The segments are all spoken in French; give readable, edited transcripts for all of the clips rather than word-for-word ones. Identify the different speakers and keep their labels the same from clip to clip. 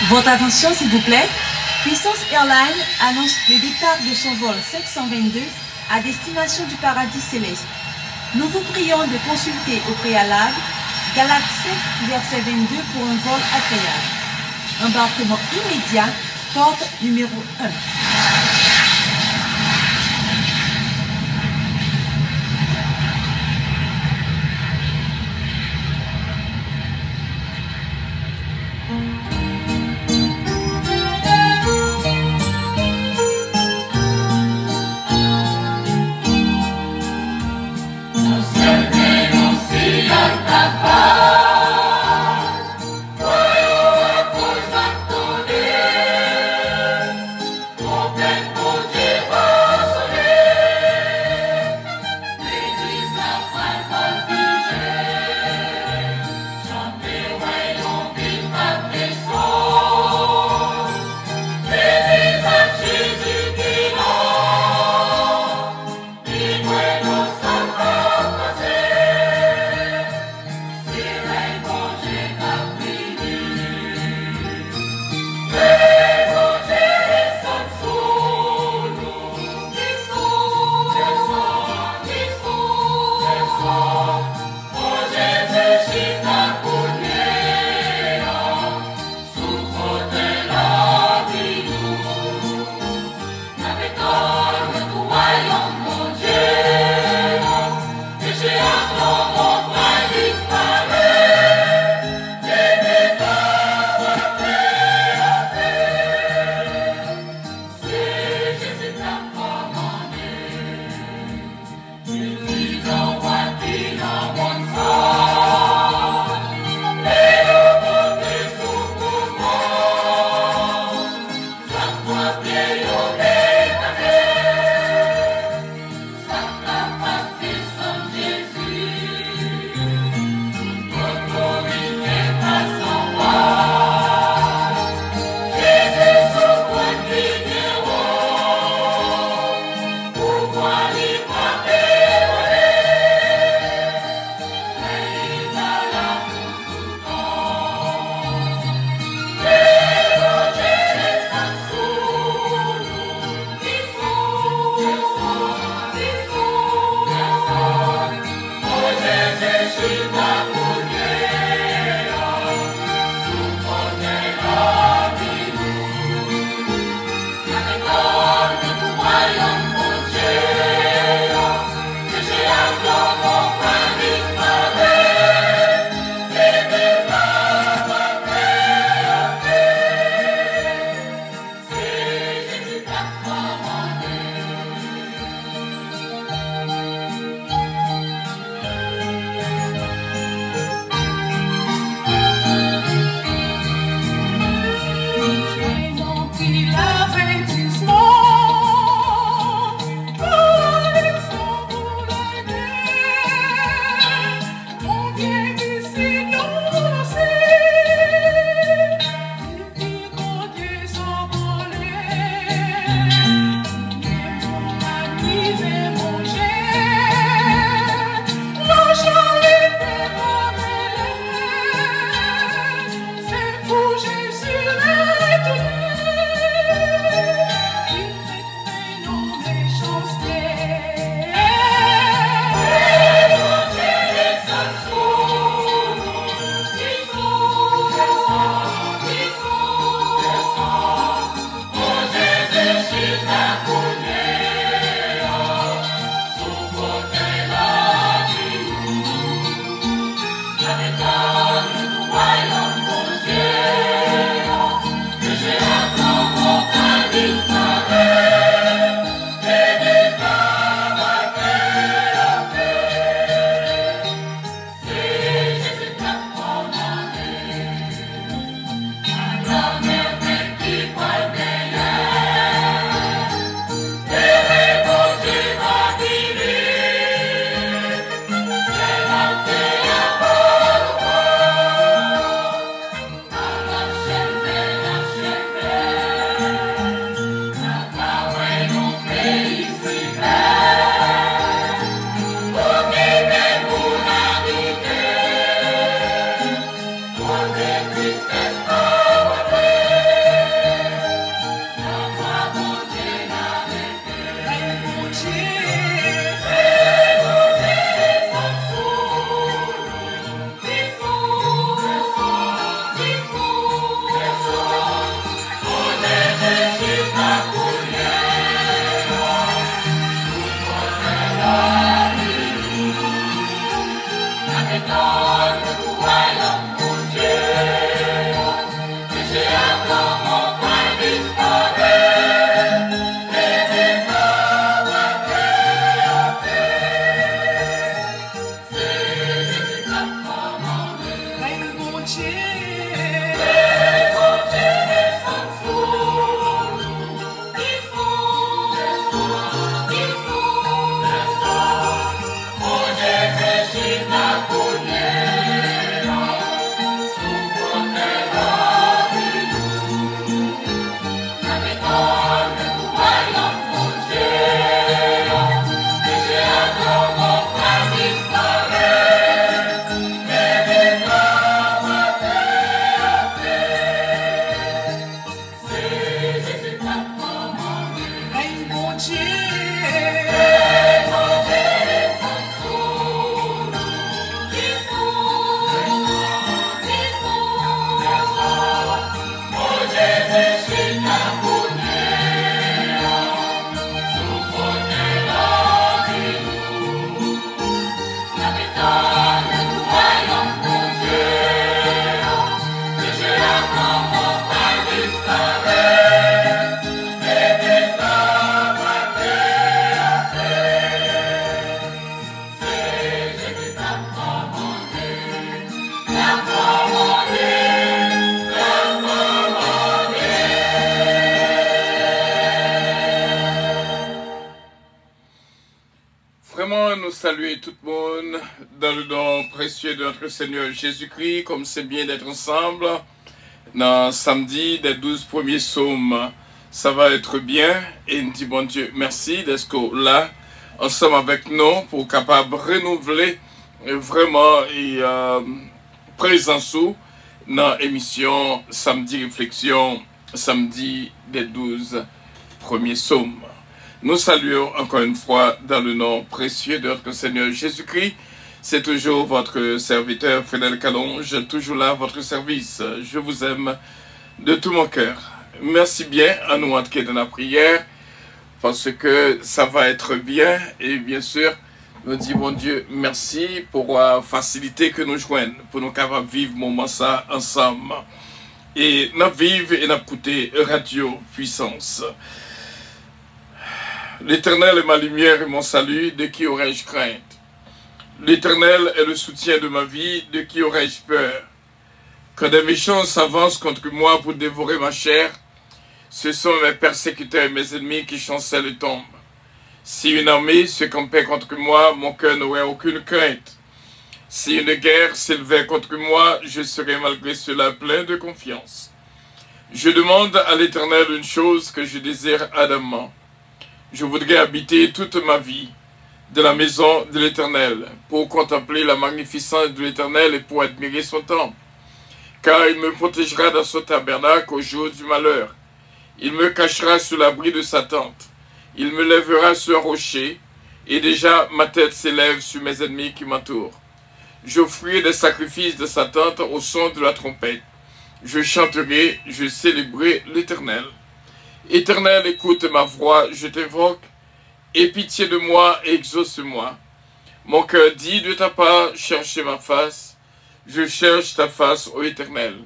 Speaker 1: Votre attention s'il vous plaît. Puissance Airlines annonce le départ de son vol 722 à destination du paradis céleste. Nous vous prions de consulter au préalable Galates 5, verset 22 pour un vol agréable. Embarquement immédiat, porte numéro 1.
Speaker 2: Oh Nous saluer tout le monde dans le nom précieux de notre Seigneur Jésus-Christ, comme c'est bien d'être ensemble dans samedi des 12 premiers psaumes. Ça va être bien et nous dit bon Dieu merci d'être là ensemble avec nous pour capable renouveler vraiment et présence dans l'émission Samedi Réflexion, samedi des 12 premiers psaumes. Nous saluons encore une fois dans le nom précieux de notre Seigneur Jésus-Christ. C'est toujours votre serviteur Frédéric Calonge, toujours là à votre service. Je vous aime de tout mon cœur. Merci bien à nous entrer dans la prière parce que ça va être bien. Et bien sûr, nous disons bon Dieu merci pour la facilité que nous joignons, pour nous capables vivre ce moment ça ensemble. Et nous vivons et nous écoutons Radio Puissance. L'Éternel est ma lumière et mon salut, de qui aurais-je crainte? L'Éternel est le soutien de ma vie, de qui aurais-je peur? Quand des méchants s'avancent contre moi pour dévorer ma chair, ce sont mes persécuteurs et mes ennemis qui chancellent et tombent. Si une armée se campait contre moi, mon cœur n'aurait aucune crainte. Si une guerre s'élevait contre moi, je serais malgré cela plein de confiance. Je demande à l'Éternel une chose que je désire ardemment. Je voudrais habiter toute ma vie de la maison de l'Éternel pour contempler la magnificence de l'Éternel et pour admirer son temple. Car il me protégera dans son tabernacle au jour du malheur. Il me cachera sous l'abri de sa tente. Il me lèvera sur un rocher et déjà ma tête s'élève sur mes ennemis qui m'entourent. J'offrirai des sacrifices de sa tente au son de la trompette. Je chanterai, je célébrerai l'Éternel. Éternel, écoute ma voix, je t'invoque, aie pitié de moi et exauce-moi. Mon cœur dit de ta part, cherchez ma face, je cherche ta face, ô Éternel.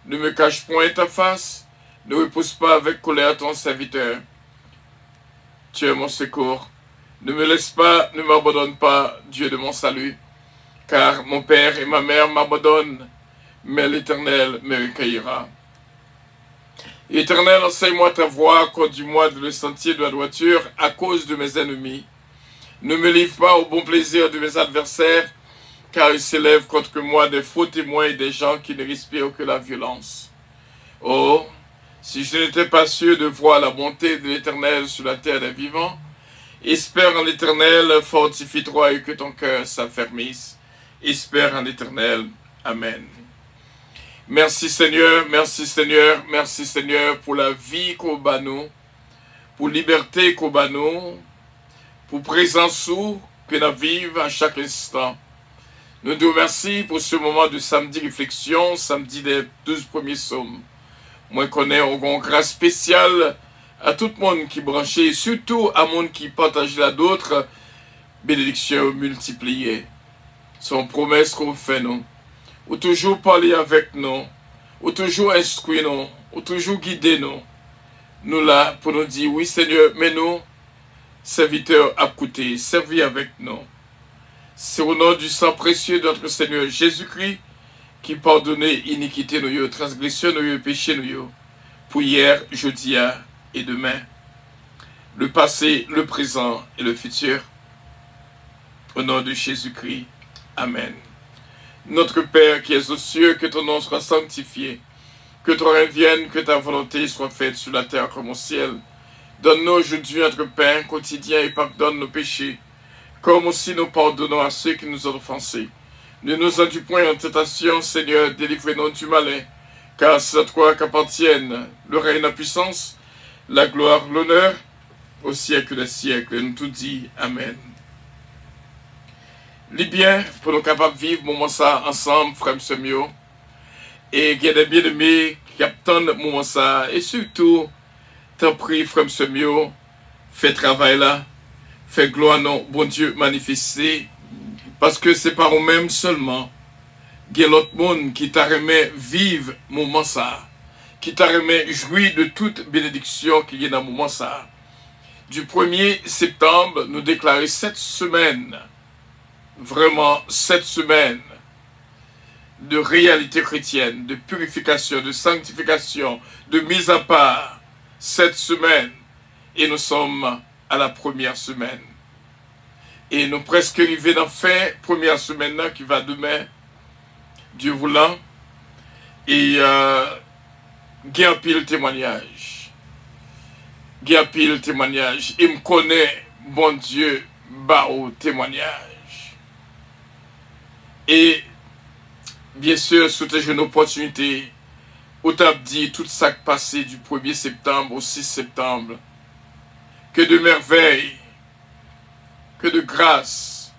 Speaker 2: Ne me cache point ta face, ne repousse pas avec colère ton serviteur. Tu es mon secours, ne me laisse pas, ne m'abandonne pas, Dieu de mon salut, car mon père et ma mère m'abandonnent, mais l'Éternel me recueillera. Éternel, enseigne-moi ta voie, conduis-moi dans le sentier de la droiture à cause de mes ennemis. Ne me livre pas au bon plaisir de mes adversaires, car ils s'élèvent contre moi des faux témoins et des gens qui ne respirent que la violence. Oh, si je n'étais pas sûr de voir la bonté de l'Éternel sur la terre des vivants, espère en l'Éternel, fortifie-toi et que ton cœur s'affermisse. Espère en l'Éternel. Amen. Merci Seigneur, merci Seigneur, merci Seigneur pour la vie qu'on bat nous, pour la liberté qu'on bat nous, pour la présence que nous vivons à chaque instant. Nous te remercions pour ce moment de samedi réflexion, samedi des 12 premiers psaumes. Moi, je connais une grâce spéciale à tout le monde qui est branché, et surtout à monde qui partage la d'autres bénédictions multipliées. Son promesse qu'on fait nous. Ou toujours parler avec nous. Ou toujours instruire nous. Ou toujours guider nous. Nous là pour nous dire, oui Seigneur, mais nous, serviteurs à côté, servis avec nous. C'est au nom du sang précieux de notre Seigneur Jésus-Christ qui pardonne iniquité nous, transgression nous, péché nous, pour hier, jeudi et demain, le passé, le présent et le futur. Au nom de Jésus-Christ. Amen. Notre Père qui es aux cieux, que ton nom soit sanctifié, que ton règne vienne, que ta volonté soit faite sur la terre comme au ciel. Donne-nous aujourd'hui notre pain quotidien et pardonne nos péchés, comme aussi nous pardonnons à ceux qui nous ont offensés. Ne nous induis point en tentation, Seigneur, délivre-nous du malin, car c'est à toi qu'appartiennent le règne, la puissance, la gloire, l'honneur, au siècle des siècles. Et nous tout dit Amen. Les biens, pour nous capables de vivre, moment ça ensemble, frère Semio, et il y a des bien-aimés qui attendent moment ça, et surtout, t'en prie, frère Semio, fais travail là, fais gloire non, bon Dieu manifesté, parce que c'est par nous-mêmes seulement, il y a l'autre monde qui t'a remis vivre moment ça, qui t'a remis jouir de toute bénédiction qu'il y a dans le moment ça. Du 1er septembre, nous déclarons 7 semaines, vraiment 7 semaines de réalité chrétienne, de purification, de sanctification, de mise à part. 7 semaines, et nous sommes à la première semaine. Et nous presque arrivés dans la fin, première semaine là, qui va demain, Dieu voulant, et il y a un pile témoignage. Il y a un pile témoignage. Il me connaît, bon Dieu, bah au témoignage. Et bien sûr, c'était une opportunité où tu as dit tout ça qui passé du 1er septembre au 6 septembre. Que de merveilles, que de grâce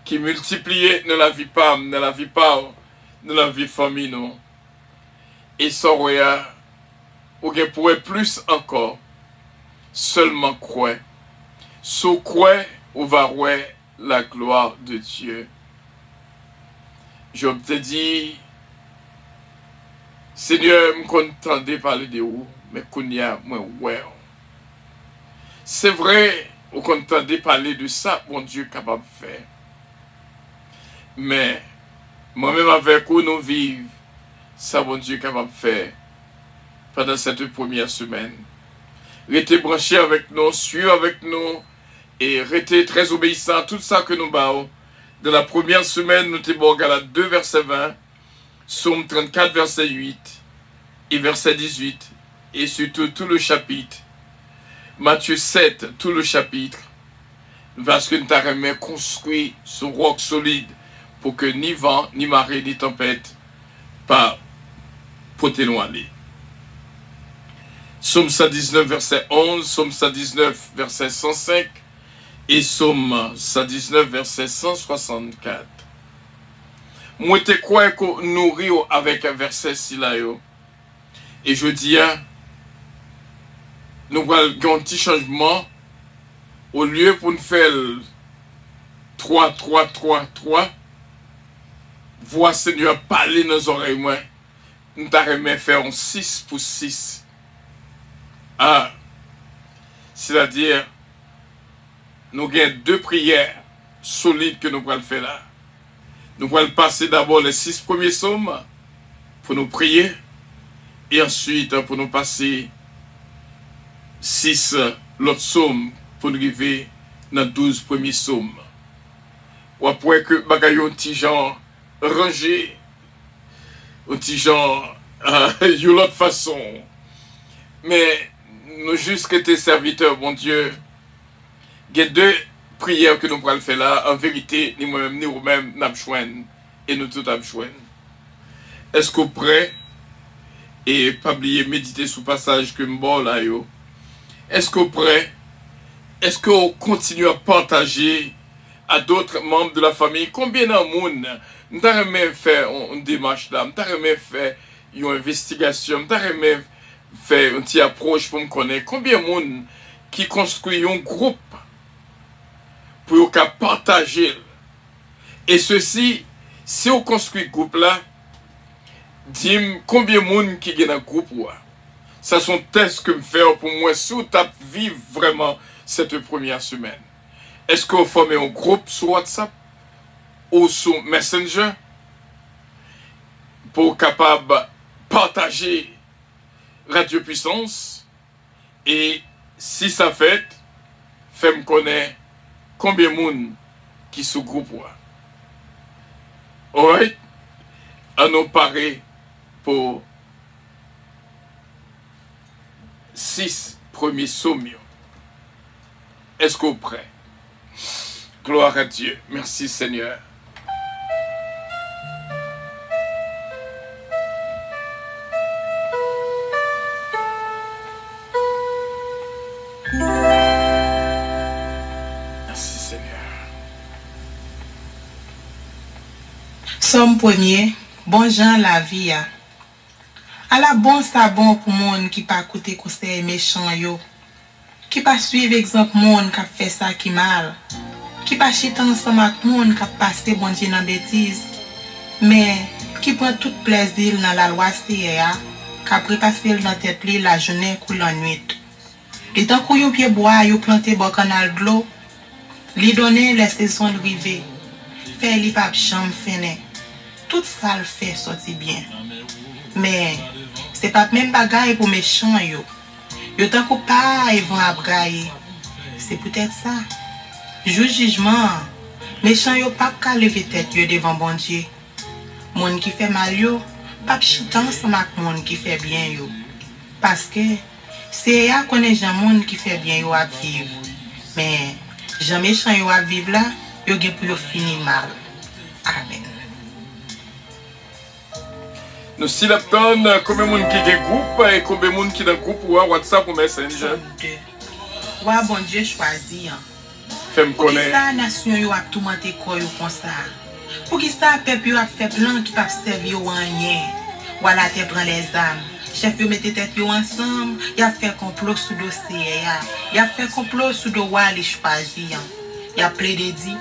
Speaker 2: qui multipliaient dans la vie pas, dans la vie pas, dans la vie famille, non. Et sans rien, ou bien pourrait plus encore, seulement croire. Sous croire, on va voir la gloire de Dieu. Je te dis, Seigneur, je me contentais parler de vous, mais qu'on y a, moi, ouais. C'est vrai, on contentait parler de ça, mon Dieu, capable de faire. Mais, moi-même avec vous, nous vivons, ça, mon Dieu, capable de faire, pendant cette première semaine. Restez branchés avec nous, suivez avec nous, et restez très obéissants à tout ça que nous battons. De la première semaine, nous sommes Galates 2, verset 20, Psaume 34, verset 8, et verset 18, et surtout tout le chapitre, Matthieu 7, tout le chapitre, parce que nous avons construit ce roc solide pour que ni vent, ni marée, ni tempête, pas porter nous aller. Psaume 119, verset 11, Psaume 119, verset 105, et Psaume 119, verset 164. Moi, je crois que nous rions avec un verset là. Et je dis, nous avons un petit changement. Au lieu pour nous faire 3, 3, 3, 3, voix Seigneur parler dans nos oreilles, moi, nous avons fait un 6 pour 6. Ah, c'est-à-dire, nous avons 2 prières solides que nous allons faire là. Nous allons passer d'abord les 6 premiers psaumes pour nous prier et ensuite pour nous passer 6 l'autre psaume pour nous arriver dans 12 premiers psaumes. Ou après que bagaille un petit genre rangé, un petit genre de l'autre façon. Mais nous juste que tes serviteurs, mon Dieu, il y a 2 prières que nous pourrons faire là, en vérité, ni moi-même, ni vous-même, nous avons et nous tous avons. Est-ce que vous prêt et pas oublier méditer sur le passage que nous là yo? Est-ce que vous prêt? Est-ce que vous continuez à partager à d'autres membres de la famille? Combien de monde nous avons fait une démarche là, nous avons fait une investigation, nous avons fait une petite approche pour me connaître? Combien de monde qui construit un groupe pour partager? Et ceci Si on construit le groupe là, dis-moi combien de monde qui est dans le groupe. Ça sont tests que je fais pour moi si vous vivre vraiment cette première semaine. Est-ce que vous formez un groupe sur WhatsApp ou sur Messenger pour capable partager Radio Puissance? Et si ça fait, fais-moi connaître combien de monde qui sont groupe. Alright? On nous paraît pour 6 premiers sommes. Est-ce que vous êtes prêts? Gloire à Dieu. Merci Seigneur. Merci Seigneur.
Speaker 3: Somme premier, bon Jean la vie. À la bon ça bon pour monde qui pas écouter conseil méchant yo, qui pas suivre exemple monde qui fait ça qui mal, qui pas chiter ensemble avec monde qui passer bon Dieu dans bêtise, mais qui prend tout plaisir dans la loi CA, qui après passer dans tête li la journée ou la nuit. Et tant qu'on yon pied bois yo planter bon canal de l'eau, li donner les saisons de river, fait li pas chambre fene. Tout ça le fait sortir bien. Mais c'est pas même bagaille pour méchant yo. Yo tant qu'on pas ils vont abrailler. C'est peut-être ça. Jour jugement, méchant yo pas qu'à lever tête yo devant bon Dieu. Monde qui fait mal yo, pas chitan ensemble avec monde qui fait bien yo. Parce que c'est ya connaît gens monde qui fait bien yo à vivre. Mais gens méchant yo à vivre là, yo gen pour yo finir mal. Amen.
Speaker 2: Nous si la donne combien de monde qui est groupe et combien de monde qui est dans le groupe ou WhatsApp ou Messenger.
Speaker 3: Ouais, bon Dieu choisi.
Speaker 2: Fais-moi
Speaker 3: Pour qui
Speaker 2: connaître.
Speaker 3: ça nation yo a tout monter quoi yo comme ça. Pour qui ça peuple yo a fait plan qui pas servir ou rien. Voilà te prend les âmes. Chef yo mette tête yo ensemble, y a fait complot sous dossier ya. Y a fait complot sous do wa li choisi. Y a plaidé dit,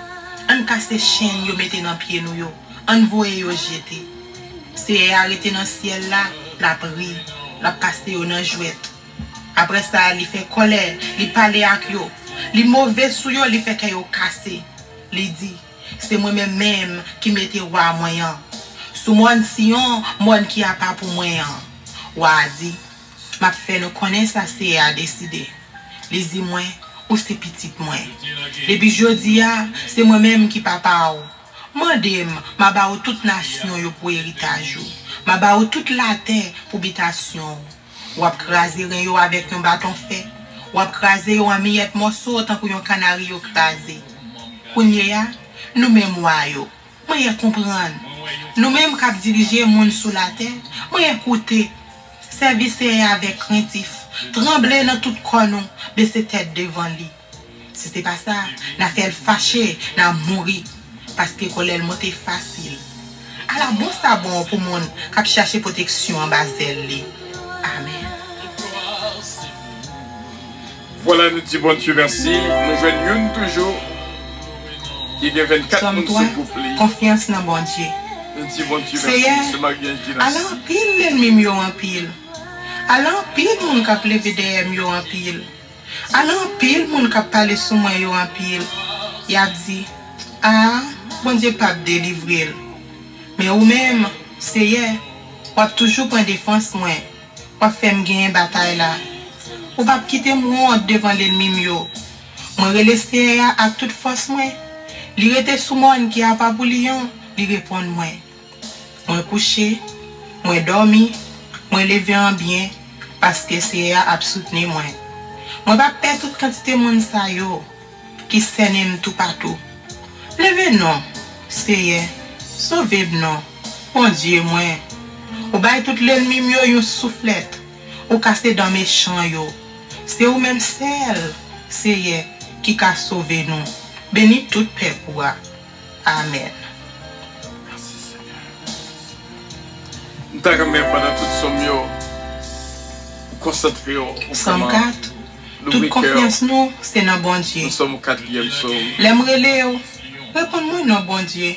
Speaker 3: on casse chaîne yo mette dans pied nous yo. On voye yo jeter. C'est arrêté dans le ciel là, la pris, la cassé dans la jouette. Après ça, il fait colère, il parle avec yo. Il mauvais sous yo, il fait que yo cassé. Il dit, c'est moi-même qui mette roi moyen. Sous moi Sion, moi qui a pas pour moyen. Wa dit, m'a fait nous connaître ça c'est à décider. Les dit moi ou c'est petit moi. Depuis jodi a, c'est moi-même qui papa ou. Mandem, ma ba ou toute nation yo pour héritage. Ma ba ou toute la terre pour habitation. Ou ap craser yo avec un bâton fait. Ou ap craser yo en miette morceau tant que yon canari yo craser. Kounye ya, nous même yo. Moi y comprendre. Nous même k'ap diriger monde sous la terre. Moi écouter. Service avec craintif. Trembler dans tout corps baisser tête devant lui. Si c'est pas ça, n'a fait fâcher, n'a mourir. Parce que colère monte facile. À la bon ça bon pour monde qui cherche protection en bas d'elle. Amen.
Speaker 2: Voilà, nous disons bon Dieu merci. Nous joignons toujours. Il y a 24
Speaker 3: Somme
Speaker 2: monde
Speaker 3: toi,
Speaker 2: sur groupe.
Speaker 3: confiance dans bon Dieu.
Speaker 2: Nous disons bon Dieu
Speaker 3: C'est
Speaker 2: merci. C'est ma bien dit.
Speaker 3: alors pile l'ennemi yo en pile. Alors pile monde qui lever derrière yo en pile. Alors pile monde qui parler sous moi yo en pile. Y a dit ah bon Dieu pas délivrer. Mais ou même c'est ou toujours prendre défense moi. Ou faire me gagner bataille là. Ou pas quitter moi devant l'ennemi yo. Moi relaisser à toute force moi. Li rete sous moi qui a pas pour lion, li répond moi. Moi coucher, moi dormi, moi lever en bien parce que c'est a soutenir moi. Moi pas perdre toute quantité monde ça yo qui s'aime tout partout. Levez non, c'est sauver non. Bon Dieu moi. Ou bay tout l'ennemi yo yon soufflette. Ou casser dans mes champs yo. C'est ou même celle, c'est qui a sauvé nous. Bénis tout peuple. Amen.
Speaker 2: Merci Seigneur. Nous t'avons pendant toute somme, concentré au
Speaker 3: Somme 4. Toute confiance nous, c'est dans bon Dieu.
Speaker 2: Nous sommes au 4e psaume.
Speaker 3: L'aimerait Léo. Réponds-moi non bon Dieu.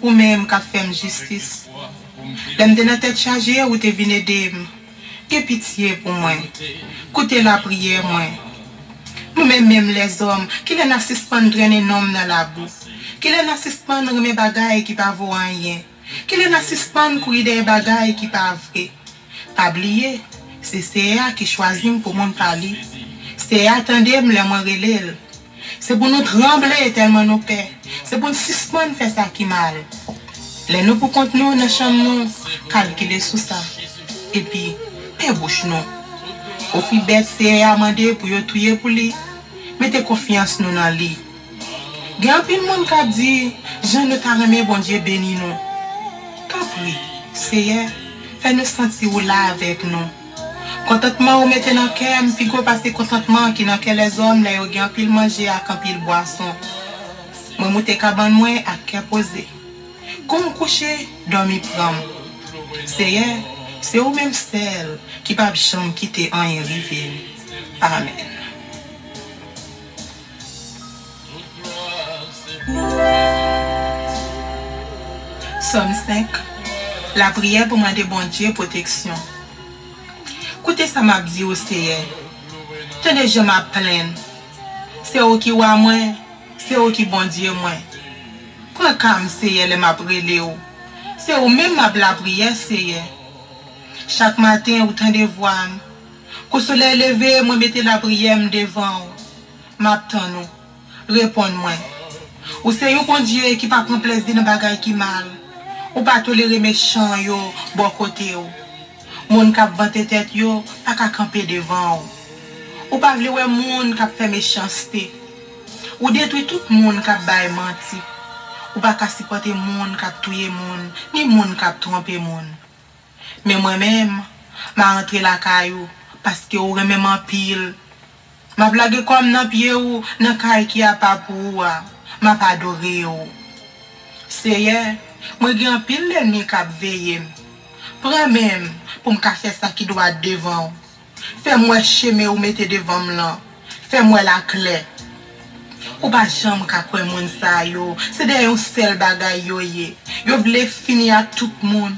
Speaker 3: ou même qu'a fait justice. L'aime de notre tête chargée ou te vine aider. Que pitié pour moi. Écoutez la prière moi. Nous-mêmes même les hommes, qui les n'assistent pas drainer nom dans la boue. Qui les n'assistent pas remettre bagaille qui pas vaut rien. Qui les n'assistent pas courir des bagailles qui pas vrai. Pas oublier, c'est CA qui choisit pour mon parler. C'est attendez les moi relève. C'est pour nous trembler tellement nous paix. C'est pour nous suspendre faire ça qui mal. Les nous pour compte nous dans chambre nous calculer sous ça. Et puis paix bouche nous. Au fi bête c'est à demander pour yo touyer pour lui. Mettez confiance nous dans lui. Gen pile monde qui dit Jean nous t'a remis bon Dieu béni nous. Tant pis, c'est fait nous sentir là avec nous. Contentement ou mettez dans cœur, puis go passer contentement qui dans quel les hommes là yo gen pile manger à quand pile boisson. Moi monter cabane moi à cœur posé. Comme coucher, dormir prendre. C'est ou même celle qui pas chambre quitter en arrivé. Amen. Somme 5. La prière pour demander bon Dieu protection. Écoutez ça m'a dit au Seigneur. Tenez je m'a plaine. C'est eux qui wa moi, c'est eux qui bon Dieu moi. Prends calme Seigneur les m'a brûlé ou. C'est eux même m'a la prière Seigneur. Chaque matin ou tendez voix. Quand le soleil levé, moi mettez la prière devant. M'attend nous. Réponds-moi. Ou c'est un bon Dieu qui pas prend plaisir dans bagaille qui mal. Ou pas tolérer méchant yo bon côté yo. Moun k'ap vante tête yo pas ka camper devant. Ou pas vle wè moun k'ap fait méchanceté. Ou détruit tout moun k'ap bay menti. Ou pas ka supporter moun k'ap touyer moun, ni moun k'ap tromper moun. Mais moi-même, m'a rentré la caillou parce que ou remet en pile. M'a blague comme dans pied ou dans caille qui a pas pour m'a pas adoré ou. Seigneur, moi grand pile l'ennemi k'ap veiller. Prends même pour me faire ça qui doit devant. Fais-moi chemin ou mettez devant là. Fais-moi la clé. Ou pas jamais ka kwe moun sa yo. C'est des un seul bagay yo ye. Yo vle finir à tout monde.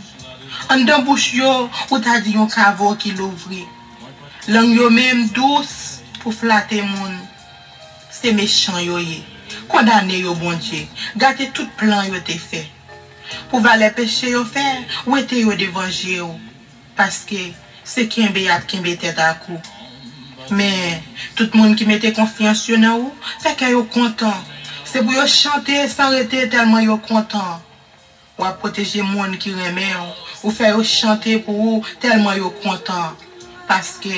Speaker 3: En dans bouche yo, ou t'a dit yon kavo qui l'ouvri. Langue yo même douce pour flatter moun. C'est méchant yo ye. Condamné yo bon Dieu. Gâté tout plan yo te fait. Pour valer péché yo faire, ou était yo devant Dieu. Parce que c'est qui a tête à coup. Mais tout le monde qui mettait confiance en vous, fait que yo content. C'est pour yo chanter sans arrêter tellement yo content. Ou à protéger les gens qui remet ou faire chanter pour vous tellement yo content parce que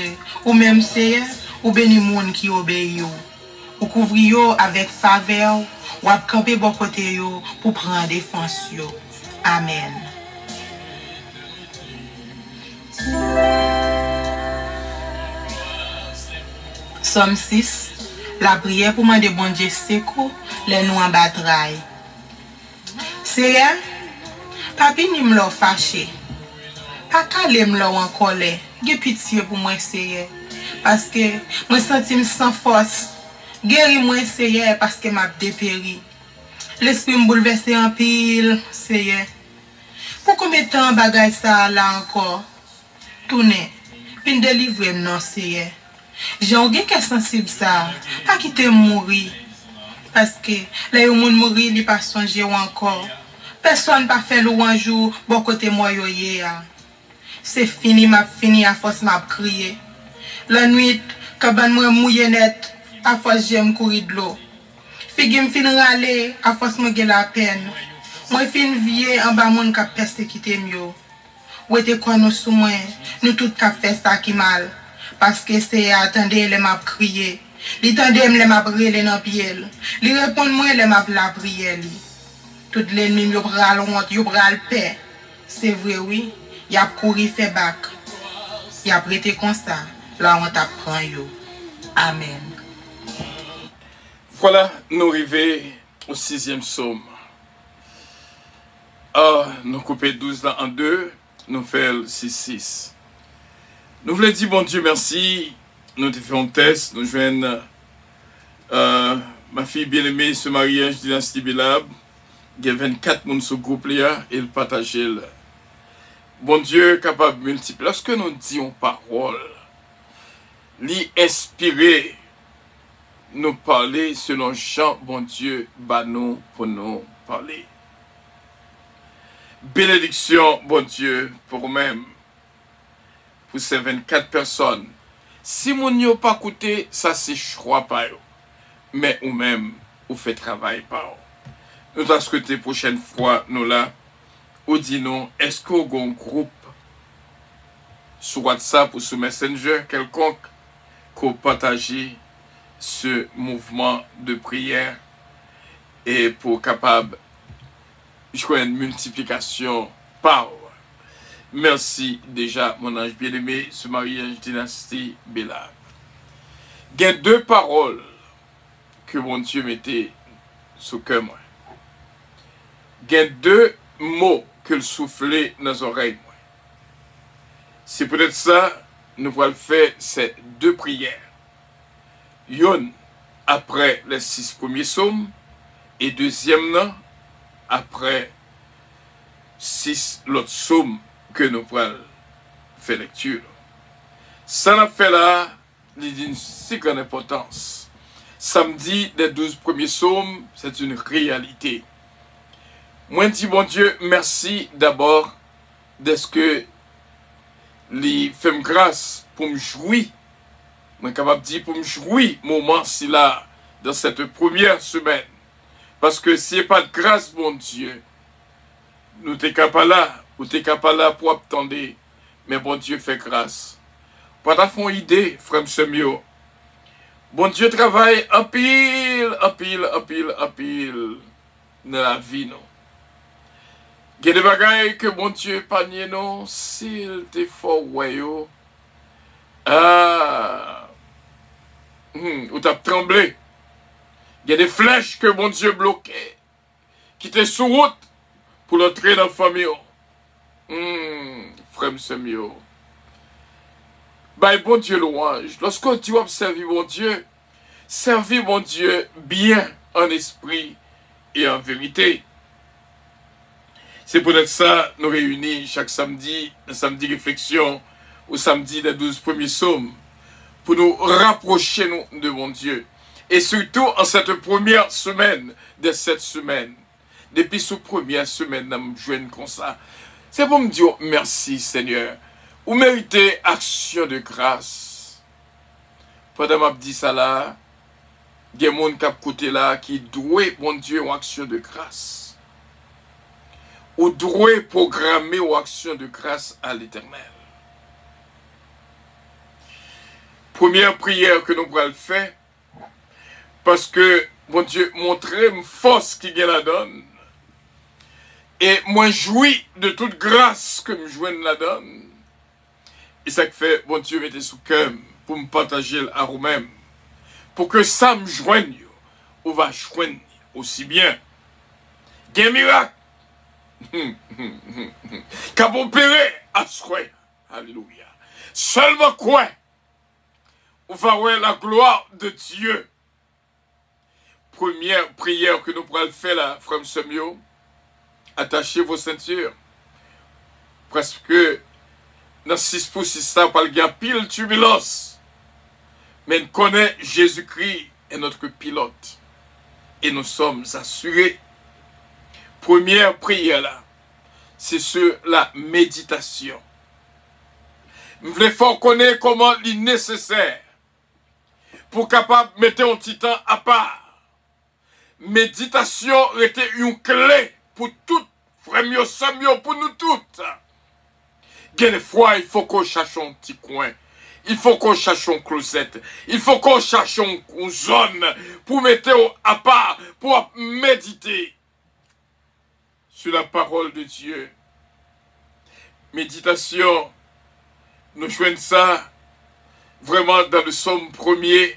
Speaker 3: ou même c'est ou béni monde qui obéit ou couvrir yo avec faveur ou à camper bon côté yo pour prendre défense yo. Amen. Somme 6. La prière pour demander bon Dieu secours les nous en bataille. Seigneur, papi ni m'lo fâché. Pas calé m'lo en colère. Ge pitié pour moi Seigneur parce que moi senti sans force. Guéris moi Seigneur parce que m'a dépéri. L'esprit me bouleversé en pile Seigneur. Pour combien de temps bagay ça là encore? Tourner, puis délivrer non Seigneur. J'ai un qui est sensible ça, pas quitter mourir. Parce que là où moun mourir, il pas songer encore. Personne pas fait un jour bon côté moi yo hier. C'est fini m'a fini à force m'a crier. La nuit quand ban moi mouiller net, à force j'aime courir de l'eau. Figim fin râler à force moi la peine. Moi fin vieux en bas moun ka persécuter mieux. Ou était quoi nous sous moi, nous tout ka fait ça qui mal. Parce que c'est attendez les m'a crier. Li tendem les m'a brûler dans pied. Li répond moi les m'a la prière li. Tout l'ennemi yo bral honte, yo bral paix. C'est vrai oui, y a couru fait bac. Y a prêté comme ça. Là on t'apprend yo. Amen.
Speaker 2: Voilà, nous arrivons au 6e psaume. Nous coupons 12 là en deux, nous faisons 6-6. Nous voulons dire, bon Dieu, merci. Nous te faisons un test, nous joignons ma fille bien-aimée, ce mariage dynastie Bilab. Il y a 24 personnes sur le groupe et ils partagent. Bon Dieu capable de multiplier. Lorsque nous disons parole, lui inspirer, nous parler selon Jean, bon Dieu, bah nous pour nous parler. Bénédiction, bon Dieu, pour vous-même, pour ces 24 personnes. Si vous n'avez pas écouté, ça c'est choix par eux. Mais vous-même, vous faites travail par eux. Nous allons souhaiter prochaine fois, nous là, ou dis-nous, est-ce que vous avez un groupe sur WhatsApp ou sur Messenger quelconque qui partage ce mouvement de prière et pour capable jouer une multiplication par. Merci déjà, mon ange bien-aimé, ce mariage dynastie Bella. Il y a deux paroles que mon Dieu mettait sous cœur moi. Il y a deux mots que le soufflait dans les oreilles. C'est peut-être ça, nous allons faire ces deux prières. Une après les 6 premiers psaumes et deuxième non, après 6 l'autre psaumes que nous allons faire lecture. Ça n'a fait là, il d'une si grande importance. Samedi des 12 premiers psaumes, c'est une réalité. Moi, je dis, bon Dieu, merci d'abord de ce que les fait grâce pour me jouir. Je suis capable de dire pour me jouir moment si là, dans cette première semaine. Parce que s'il n'y a pas de grâce, bon Dieu, nous t'es capable là, ou t'es capable là pour attendre. Mais bon Dieu fait grâce. Pas ta fond idée, frère Semio. Bon Dieu travaille en pile dans la vie, non. Il y a des bagailles que bon Dieu panier non, s'il te fort wayo. Ou t'as tremblé. Il y a des flèches que bon Dieu bloquait, qui étaient sous route pour l'entrer dans la famille. Frère Semio. Bah, bon Dieu louange. Lorsque tu observes bon Dieu, servis bon Dieu bien en esprit et en vérité. C'est peut-être ça, nous réunis chaque samedi, un samedi réflexion, ou samedi des 12 premiers psaumes, pour nous rapprocher de mon Dieu. Et surtout en cette première semaine de cette semaine. Depuis cette première semaine, nous jouons comme ça. C'est pour me dire merci Seigneur. Vous méritez action de grâce. Pendant que je dis ça là, il y a des gens qui ont côté là qui doivent, mon Dieu, une action de grâce. Ou doit programmer une action de grâce à l'Éternel. Première prière que nous pourrons faire, parce que, mon Dieu, montrer une force qui vient la donne, et moi jouis de toute grâce que me joigne la donne, et ça fait, mon Dieu, mettez sous cœur pour me partager à vous-même, pour que ça me joigne, ou va joindre aussi bien. Il y a un miracle. Qu'a opéré à souhait. Alléluia. Seulement quoi? On va voir la gloire de Dieu. Première prière que nous pourrons faire là, frère Semio. Attachez vos ceintures. Parce que dans 6 pour 6 ça, pas le pile turbulence. Mais nous connaissons Jésus-Christ est notre pilote. Et nous sommes assurés. Première prière là, c'est sur la méditation. Je voulais faire connaître comment il est nécessaire pour capable de mettre un petit temps à part. Méditation était une clé pour tout, frère mieux, pour nous toutes. Des fois, il faut qu'on cherche un petit coin. Il faut qu'on cherche une closette. Il faut qu'on cherche une zone pour mettre à part, pour méditer sur la parole de Dieu. Méditation, nous joignons ça vraiment dans le psaume 1er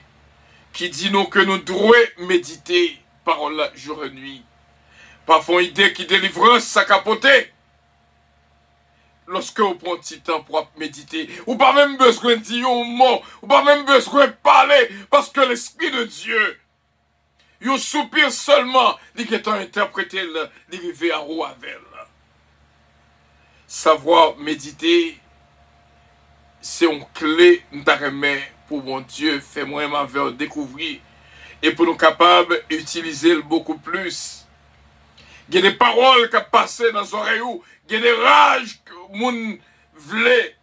Speaker 2: qui dit nous que nous devons méditer parole jour et nuit. Parfois, idée qui délivre sa capoter. Lorsque vous prenez un petit temps pour méditer, ou pas même besoin de dire un mot, ou pas même besoin de parler, parce que l'Esprit de Dieu un soupir seulement, il est interprété, il arrive à Rouavel. Savoir méditer, c'est une clé pour mon Dieu, fais-moi ma vie découvrir et pour nous capables d'utiliser beaucoup plus. Il y a des paroles qui passent dans les oreilles, il y a des rages que moun vle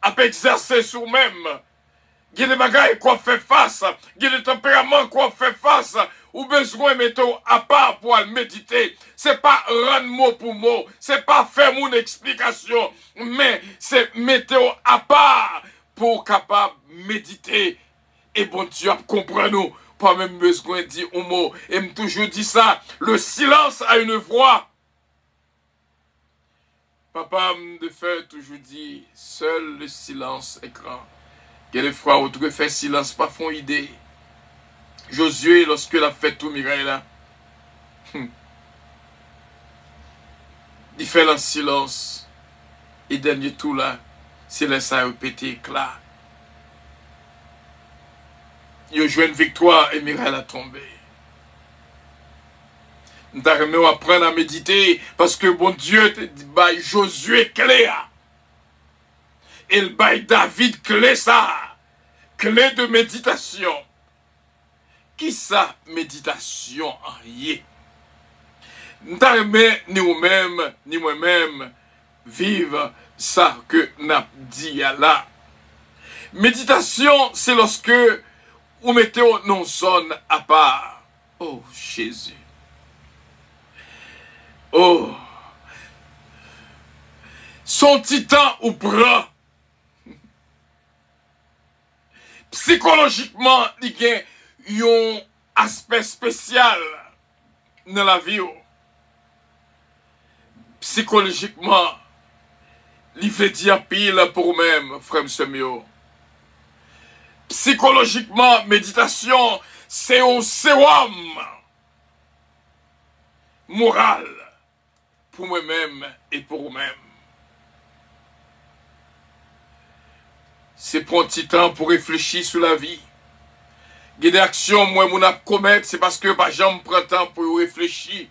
Speaker 2: à exercer sur même. Il y a des bagailles qu'on fait face, il y a des tempéraments qu'on fait face, ou besoin de mettre à part pour méditer. C'est pas rendre mot pour mot, c'est pas faire mon explication, mais c'est mettre à part pour capable méditer. Et bon Dieu, comprends-nous, pas même besoin de dire un mot. Et me toujours dit ça, le silence a une voix. Papa me fait toujours dit, seul le silence est grand. Il y a des fois où tu fais silence, pas font idée. Josué, lorsque il a fait tout Mireille là, il fait le silence. Et dernier tout là, c'est laissé répéter éclat. Il a joué une victoire et Mireille a tombé. Nous avons apprendre à méditer parce que bon Dieu te dit, bah, Josué clé. Et le bail David clé ça. Clé de méditation. Qui ça méditation en rien? Nous avons ni moi-même vivre ça que n'a dit là. Méditation, c'est lorsque vous mettez une zone à part. Oh Jésus. Oh. Son titan ou prend. Psychologiquement, il y a un aspect spécial dans la vie. Psychologiquement, il fait dire pile pour même, frère Semio. Psychologiquement, méditation, c'est un sérum moral pour moi-même et pour vous-même. C'est prendre un petit temps pour réfléchir sur la vie. Il y a des actions, moi, mon ap commettre, c'est parce que, par exemple, prends temps pour réfléchir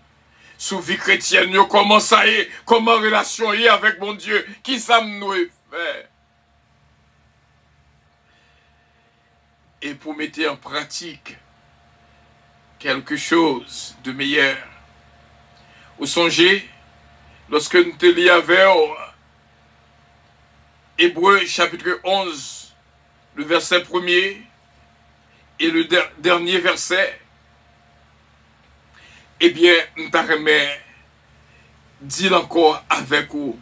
Speaker 2: sur la vie chrétienne, comment ça y est, comment relation y est avec mon Dieu, qui ça nous fait. Et pour mettre en pratique quelque chose de meilleur. Vous songez, lorsque nous te lions avec Hébreux chapitre 11, le verset 1er et le dernier verset, eh bien, nous t'avons dit encore avec vous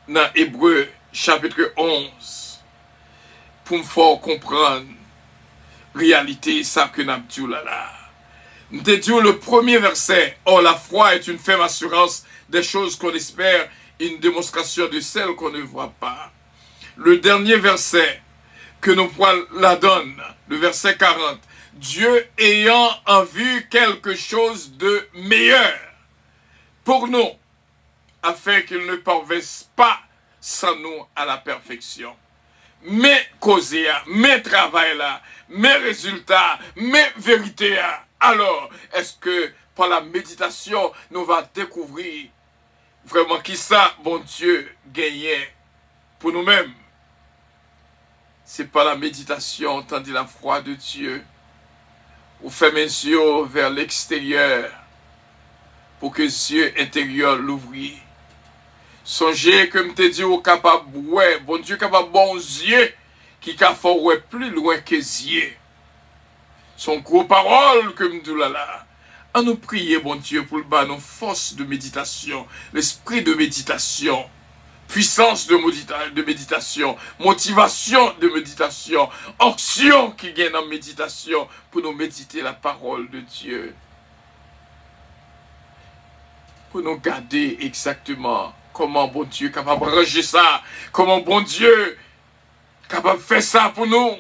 Speaker 2: dans Hébreux chapitre 11 pour me faire comprendre la réalité ça que nous avons dit là. Nous te dit le premier verset, oh la foi est une ferme assurance des choses qu'on espère, une démonstration de celles qu'on ne voit pas. Le dernier verset que nous la donne, le verset 40. Dieu ayant en vue quelque chose de meilleur pour nous, afin qu'il ne parvienne pas sans nous à la perfection. Mais causer, mes travail là, mes résultats, mes vérités. Alors, est-ce que par la méditation, nous allons découvrir vraiment qui ça, bon Dieu, gagnait pour nous-mêmes? C'est pas la méditation, tandis la foi de Dieu. Ou fait mes yeux vers l'extérieur pour que les yeux intérieurs l'ouvrent. Songez que je te dis au capable, ouais, bon Dieu capable bon yeux qui a fait ouais plus loin que les yeux. Son gros parole que me dit là. À nous prier, bon Dieu, pour le bas, nos forces de méditation, l'esprit de méditation. Puissance de méditation, motivation de méditation, action qui gagne en méditation pour nous méditer la parole de Dieu. Pour nous garder exactement comment bon Dieu est capable de ranger ça, comment bon Dieu est capable de faire ça pour nous.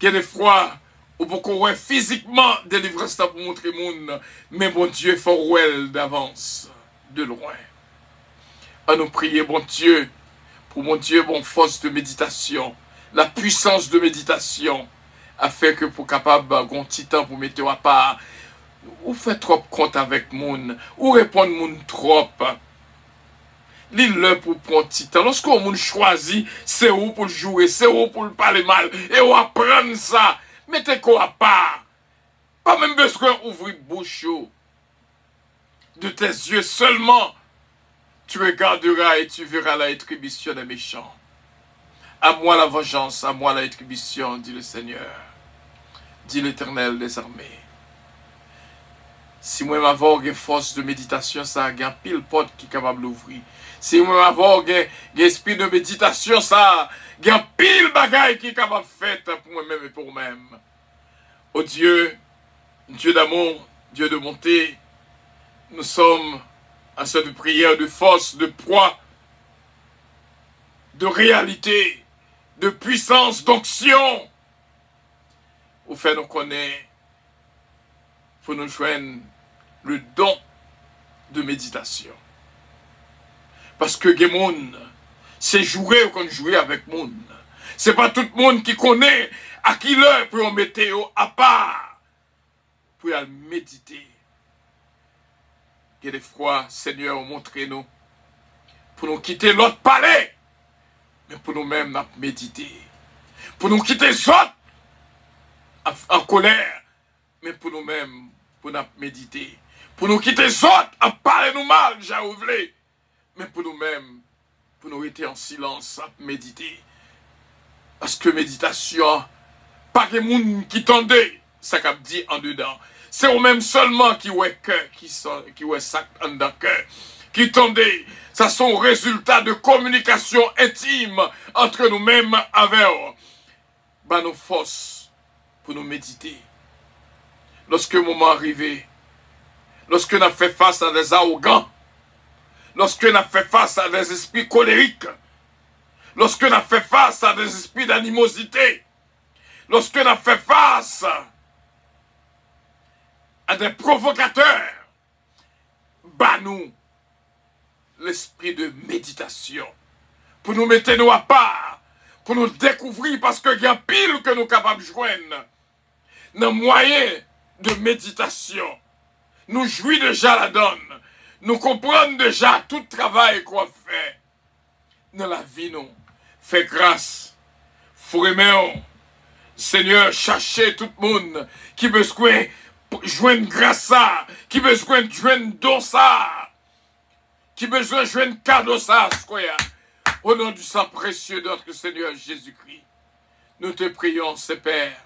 Speaker 2: Il y a des fois où beaucoup physiquement délivrance pour montrer le monde, mais bon Dieu fait well d'avance, de loin. À nous prier, bon Dieu, pour mon Dieu, bon force de méditation, la puissance de méditation, afin que pour capable un petit temps pour mettre à part. Ou fait trop compte avec moun, ou répondre moun trop. L'île pour prendre petit temps. Lorsqu'on moun choisit, c'est où pour le jouer, c'est où pour le parler mal, et on apprend ça. Mettez quoi à part. Pas même besoin d'ouvrir bouche de tes yeux seulement. Tu regarderas et tu verras la rétribution des méchants. À moi la vengeance, à moi la rétribution, dit le Seigneur. Dit l'Éternel des armées. Si moi m'avons une force de méditation, ça a un pile porte qui est capable d'ouvrir. Si moi m'avons un esprit de méditation, ça a un pile bagaille qui est capable de faire pour moi-même et pour moi-même. Oh Dieu, Dieu d'amour, Dieu de bonté, nous sommes à cette prière de force, de poids, de réalité, de puissance, d'onction. Au fait, nous connaissons, pour nous joindre le don de méditation. Parce que les gens, c'est jouer qu'on joue avec les gens. Ce n'est pas tout le monde qui connaît à qui l'heure pour mettre à part, pour méditer. Et des fois, Seigneur, montrez-nous, pour nous quitter l'autre palais, mais pour nous-mêmes, méditer. Pour nous quitter les autres en colère, mais pour nous-mêmes, pour nous méditer. Pour nous quitter les autres à parler nous mal, j'ai oublié, mais pour nous-mêmes, pour nous rester en silence, à méditer. Parce que méditation, pas que les gens qui tendent, ça qu'a dit en dedans. C'est eux-mêmes seulement qui ont cœur, qui ont ça en dedans cœur, qui tendent. Ça sont résultats de communication intime entre nous-mêmes avec eux. Ben, nos forces pour nous méditer. Lorsque le moment arrivé, lorsque nous avons fait face à des arrogants, lorsque nous avons fait face à des esprits colériques, lorsque nous avons fait face à des esprits d'animosité, lorsque nous avons fait face à des provocateurs, bah nous, l'esprit de méditation, pour nous mettre nous à part, pour nous découvrir, parce qu'il y a pile que nous sommes capables de joindre, dans moyen de méditation. Nous jouissons déjà la donne, nous comprenons déjà tout le travail qu'on fait dans la vie. Nous fait grâce, Foureméon, Seigneur, cherchez tout le monde qui besoin joindre grâce à, qui besoin joindre don ça, qui besoin joindre cadeau ça, au nom du sang précieux de notre Seigneur Jésus-Christ. Nous te prions, Père,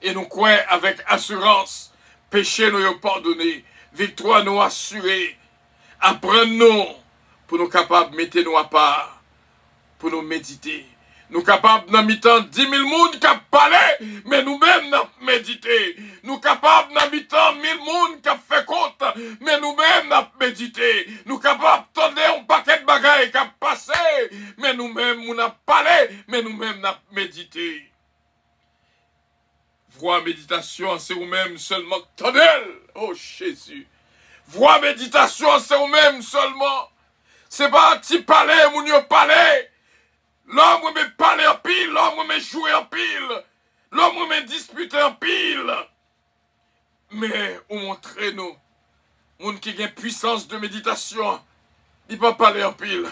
Speaker 2: et nous croyons avec assurance, péché nous pardonné, victoire nous assurée, apprends-nous pour nous capables de mettre nous à part, pour nous méditer. Nous capables de mi-temps 10 000 personnes qui parlé, mais nous-mêmes nous médité. Nous capables de mi-temps 1000 personnes qui fait compte, mais nous-mêmes nous médité. Nous capables de donner un paquet de bagailles qui a passé, mais nous-mêmes nous avons parlé, mais nous-mêmes nous médité. Voix méditation, c'est vous-même seulement. Tonnel, oh Jésus. Voix méditation, c'est vous-même seulement. C'est pas un petit palais, moun yo palais. L'homme me parle en pile, l'homme me joue en pile, l'homme me dispute en pile. Mais on montre-nous, moun qui a une puissance de méditation, il ne peut pas parler en pile,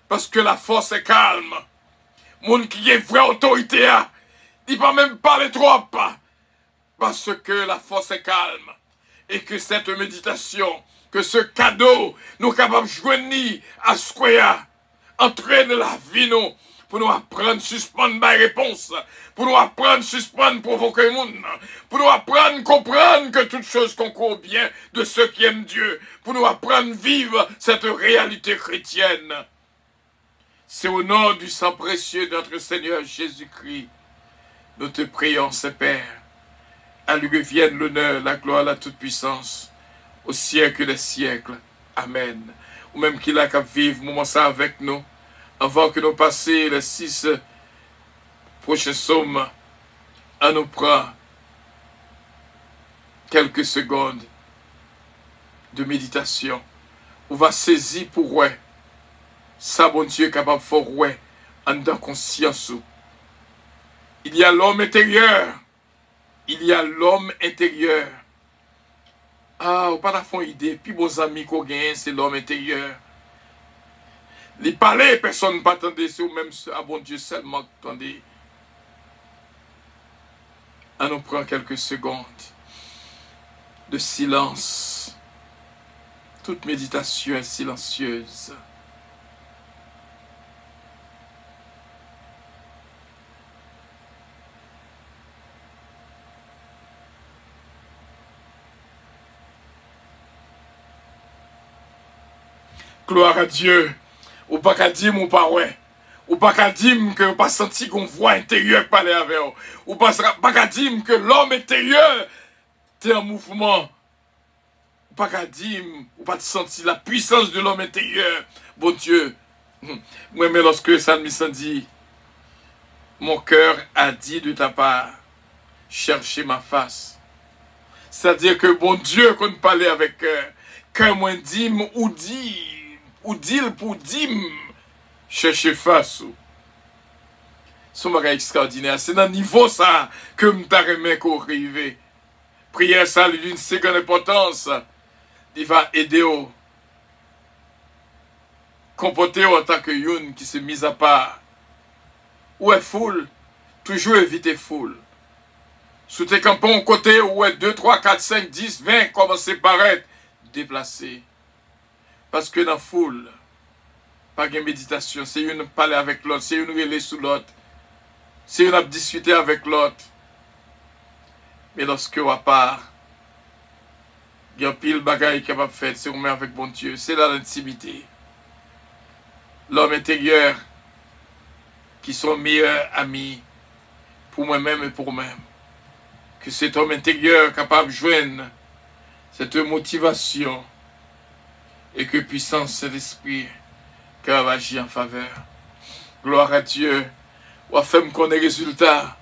Speaker 2: parce que la force est calme. Moun qui a une vraie autorité, il ne peut même parler trop, parce que la force est calme. Et que cette méditation, que ce cadeau, nous sommes capables de joindre à ce qu'il y a. Entraîne la vie, nous, pour nous apprendre, suspendre ma réponse, pour nous apprendre, suspendre, provoquer le monde, pour nous apprendre, comprendre que toute chose concourt bien de ceux qui aiment Dieu, pour nous apprendre, vivre cette réalité chrétienne. C'est au nom du sang précieux de notre Seigneur Jésus-Christ, nous te prions, Père, à lui revienne l'honneur, la gloire, la toute-puissance, au siècle des siècles. Amen. Ou même qu'il a qu'à vivre moment ça avec nous, avant que nous passions les 6 prochains psaumes, à nous prendre quelques secondes de méditation. On va saisir pour ouais, ça bon Dieu capable de faire ouais, en dans conscience. Il y a l'homme intérieur. Il y a l'homme intérieur. Ah, ou pas la fond idée. Puis vos amis qu'on gagne, c'est l'homme intérieur. Les palais, personne ne peut attendre. C'est ou même à bon Dieu seulement attendez. On nous prend quelques secondes de silence. Toute méditation est silencieuse. Gloire à Dieu. Ou pas qu'à dire, ou pas ouais. Ou pas qu'à dire que vous pas senti qu'on voit intérieur parler avec vous. Ou pas qu'à dire que l'homme intérieur est en mouvement. Ou pas qu'à dire, ou pas sentir la puissance de l'homme intérieur. Bon Dieu. Moi, mais lorsque le psalmiste dit, mon cœur a dit de ta part, cherchez ma face. C'est-à-dire que bon Dieu, qu'on parle avec cœur moins dîme ou dit pour dîme. Chercher face. C'est un extraordinaire. C'est dans le niveau ça que je t'arrête qu'on arrive. Prière ça d'une seconde importance. Il va aider au comporter en tant que youn qui s'est mis à part. Ou est foule, toujours éviter foule. Sous tes campons côté où est 2, 3, 4, 5, 10, 20, commencer à paraître, déplacer. Parce que dans la foule, pas de méditation, c'est une parler avec l'autre, c'est une relais sous l'autre, c'est une discuter avec l'autre. Mais lorsque on part, il y a pile de bagaille capable de faire, c'est on met avec bon Dieu, c'est là l'intimité. L'homme intérieur, qui sont meilleurs amis pour moi-même et pour moi-même. Que cet homme intérieur capable de joindre cette motivation et que puissance cet esprit qui va agir en faveur. Gloire à Dieu. Ou fait me connaître résultat.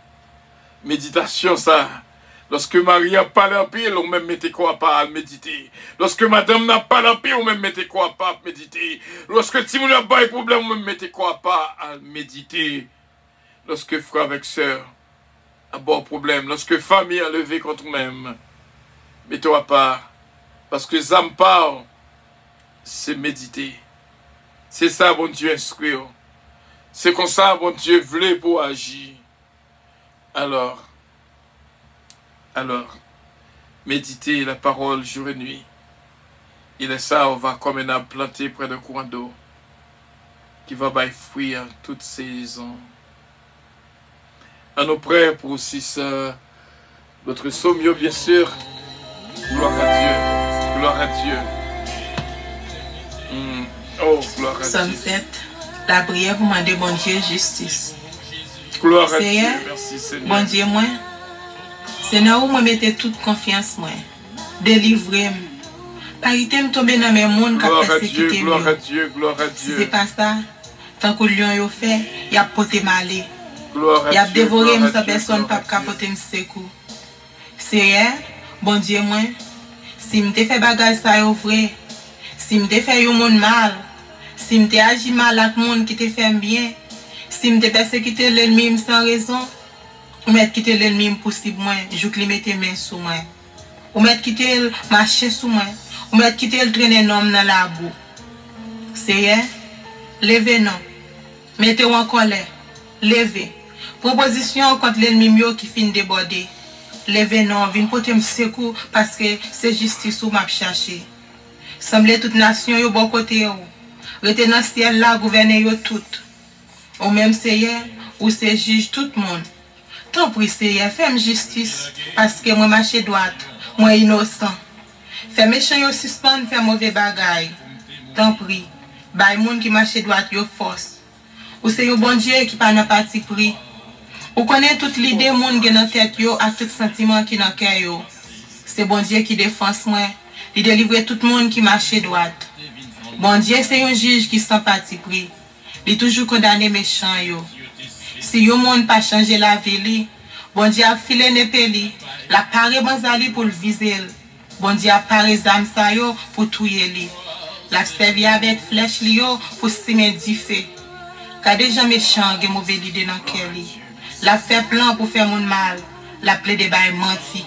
Speaker 2: Méditation ça. Lorsque Marie a parlé en pile, on même mettait quoi pas à méditer. Lorsque madame n'a pas en pile, on même mettait quoi pas à méditer. Lorsque Timon n'a pas de problème, on même mettait quoi pas à méditer. Lorsque frère avec sœur a bon problème. Lorsque famille a levé contre nous-mêmes, mettez-toi à part. Parce que Zampar, c'est méditer. C'est ça, bon Dieu, instruit. C'est comme ça, bon Dieu, voulait pour agir. Alors, méditer la parole jour et nuit. Il est ça, on va comme un arbre planté près d'un courant d'eau qui va bailler fruit en toute saison. À nos prêts pour aussi ça, notre sommio, bien sûr. Gloire à Dieu. Gloire à Dieu. Oh, gloire à
Speaker 3: Somme
Speaker 2: Dieu.
Speaker 3: 7, la prière pour demander bon Dieu justice.
Speaker 2: Gloire à Dieu.
Speaker 3: Seigneur,
Speaker 2: Merci Seigneur.
Speaker 3: bon Dieu, moi, Seigneur, où moi mettez toute confiance, moi. Délivrez-moi. Pas quitter me tomber dans mes mondes qui
Speaker 2: Gloire à Dieu,
Speaker 3: persécuté.
Speaker 2: gloire à Dieu, gloire à
Speaker 3: Si
Speaker 2: Dieu.
Speaker 3: c'est pas ça, tant que le lion yo fait, il a porté malé.
Speaker 2: Gloire à
Speaker 3: Il a
Speaker 2: Dieu,
Speaker 3: dévoré
Speaker 2: gloire à
Speaker 3: sa
Speaker 2: Dieu,
Speaker 3: personne
Speaker 2: gloire
Speaker 3: pas
Speaker 2: à Dieu.
Speaker 3: capoter secours. Seigneur, bon Dieu, moi, si me fait bagage ça yo vrai, si me fait yo monde mal, si me agi mal avec monde qui te fait bien, si me persécuté l'ennemi sans raison, ou mettre quitter l'ennemi possible moi, jou que mette main sous moi. Ou mettre quitter marcher sous moi, ou mettre quitter le traîner homme dans la boue. Seigneur, levez non. Mettez-vous en colère. Levez. Proposition contre l'ennemi qui finit déborder. Levez non, vin porter me secours parce que c'est justice ou m'a chercher. Semblez toute nation yo bon côté yo. Rete dans ciel là gouverner yo tout. Ou même Seigneur, ou c'est juge tout le monde. Tant pis Seigneur, fais-moi justice parce que moi marche droite, moi innocent. Fais méchant yo suspend, fais mauvais bagaille. Tant pis, bay moun qui marche droite yo force. Ou c'est yo bon Dieu qui pas nan parti pris. Ou connaît toute l'idée moun qui dans tête yo ak tout sentiment qui dans cœur yo. C'est bon Dieu qui défend moi, il délivre tout le monde qui marche droite. Bon Dieu c'est un juge qui sans parti pris. Il toujours condamné méchant yo. Si yo monde pas changer la vie li, bon Dieu a filé n'épée li, la paré banzali pour le viser. Bon Dieu a paré zam sa yo pour tuer li. La servi avec flèche li yo pour simer di fait. Car déjà méchant gen mauvais idée dans cœur li. La fait plan pour faire mon mal. La plaide bay menti.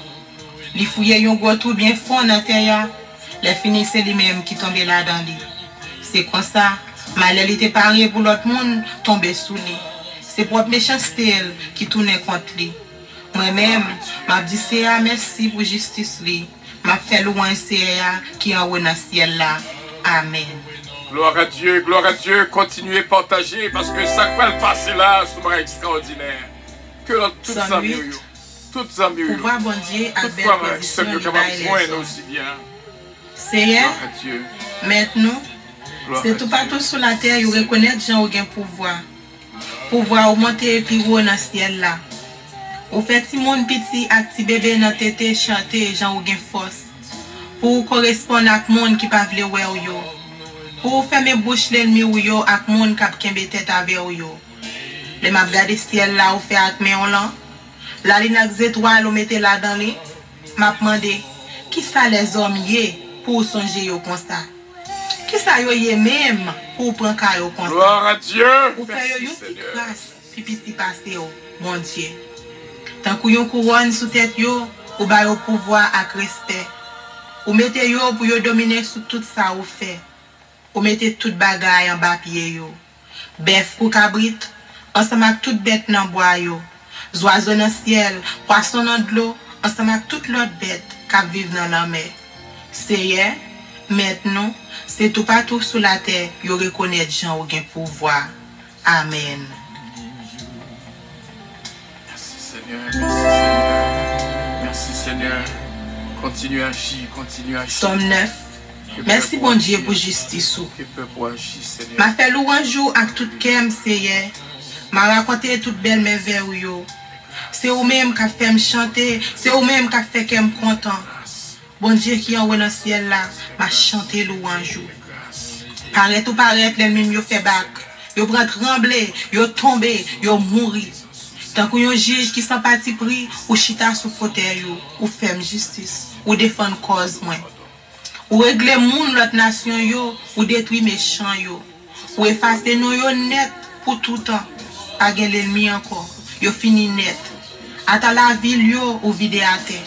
Speaker 3: Li fouye yon gros trou bien fond dans terre. Les fini c'est lui-même qui tombe là dans lui. C'est comme ça, malheur était paré pour l'autre monde tomber sous lui. C'est propre méchanceté qui tourne contre lui. Moi-même, m'a dit c'est merci pour justice lui. M'a fait louange c'est qui en haut dans ciel là. Amen.
Speaker 2: Gloire à Dieu, continuez à partager parce que ça va le passer là, c'est extraordinaire. Que toutes amis, toutes amis,
Speaker 3: pouvoir bon Dieu avec belle position
Speaker 2: aussi bien.
Speaker 3: Seigneur, maintenant, c'est tout partout sur la terre, vous reconnaître gens qui ont pouvoir. Pouvoir augmenter puis haut dans le ciel là. Ou fait si mon petit acti bébé dans tête chanter gens qui ont force. Pour correspondre avec monde qui pas vle wè yo. Pour fermer bouche l'ennemi ou yo avec monde qui kembe tête avec yo. Le m'a regarder ciel là ou fait avec main là. La ligne avec étoile ou mettez là dans li. M'a demandé qui ça les hommes yé pour songer yo comme ça. Qui ça yo yé même pour prendre ka yo comme ça.
Speaker 2: Gloire à Dieu.
Speaker 3: Pour faire yo une petite grâce puis petit passer yo, mon Dieu. Tant que yon couronne sous tête yo ou ba yo pouvoir avec respect. Ou mettez yo pour yo dominer sur tout ça ou fait. Ou mettez tout bagay en bas pied yo. Bœuf ou cabrit, ensemble avec toute bête dans bois yo. Oiseau dans ciel, poisson dans de l'eau, ensemble avec toute l'autre bête qui vivent dans la mer. Seigneur, maintenant, c'est tout partout sur la terre, yo reconnaître gens ou gen pouvoir. Amen.
Speaker 2: Merci Seigneur, merci Seigneur. Merci Seigneur. Continue à agir, continue à agir.
Speaker 3: Somme 9. Merci bon Dieu pour justice. M'a fait louange avec tout cœur, Seigneur. M'a raconté toute belle merveille. C'est vous même qui fait me chanter, c'est vous même qui fait que me content. Bon Dieu qui en haut dans le ciel là, m'a chanté louange. Paraît ou paraît, l'ennemi yo fait bac. Yo prend trembler, yo tomber, yo mourir. Tant que yon juge qui sans parti pris, ou chita sous fauteuil ou fait justice, ou défendre cause moins. Ou régler moun l'autre nation yo, ou détruire méchant yo. Ou effacer nous yo net pour tout temps. Pas gen l'ennemi encore, yo fini net. Ata la ville yo ou vide à terre.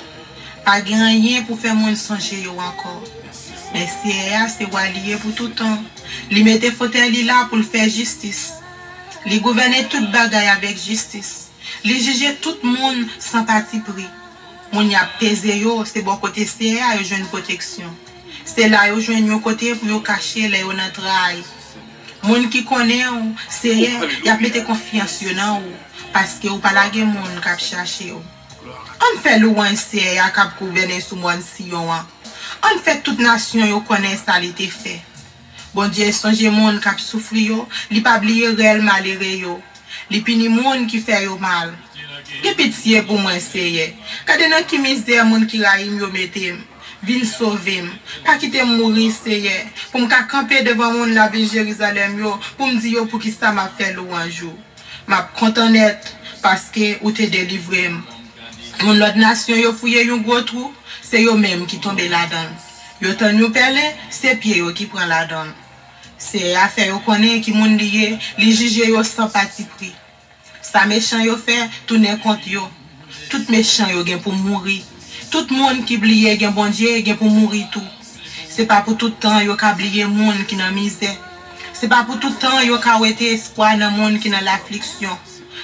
Speaker 3: Pas gen rien pour faire moun songer yo encore. Mais c'est walié pour tout temps. Li mette fauteuil là pour le faire justice. Li gouverner toute bagaille avec justice. Li juger tout le monde sans parti pris. Moun y a pesé yo, c'est bon côté CA yo joine protection. C'est là yo joine yon côté pour yo cacher les yo nan travail. Moun qui connaît ou, c'est y a mette confiance yo nan ou parce que ou pas la gen moun k'ap chercher ou. On fait louange c'est y a k'ap gouverner sous moun si yo an. On fait toute nation yo connaît ça li te fait. Bon Dieu songe moun k'ap souffri yo, li pa bliye réel malheureux yo. Li pini moun qui fait yo mal. Ge pitié pour moi seye. Kade nan ki misère moun ki raïm yo metem. Vin sauver. Pas quitter mourir seye. Pour m'ka camper devant moun la ville Jérusalem yo, pour me dire yo pour qui ça m'a fait louange. M'a content net parce que ou te délivré. Mon l'autre nation yo fouye yon gros trou, c'est yo même qui tombe là-dedans. Yo tan yo perle, c'est pied yo qui prend là-dedans. C'est affaire yo connaît qui moun lié, li juge yo sans parti pris. Ça méchant yo fait tourner contre yo. Tout méchant yo gen pour mourir. Tout monde qui bliye gen bon Dieu gen pour mourir tout. C'est pas pour tout temps yo ka bliye monde qui dans misère. C'est pas pour tout temps yo ka wete espoir dans monde qui dans l'affliction.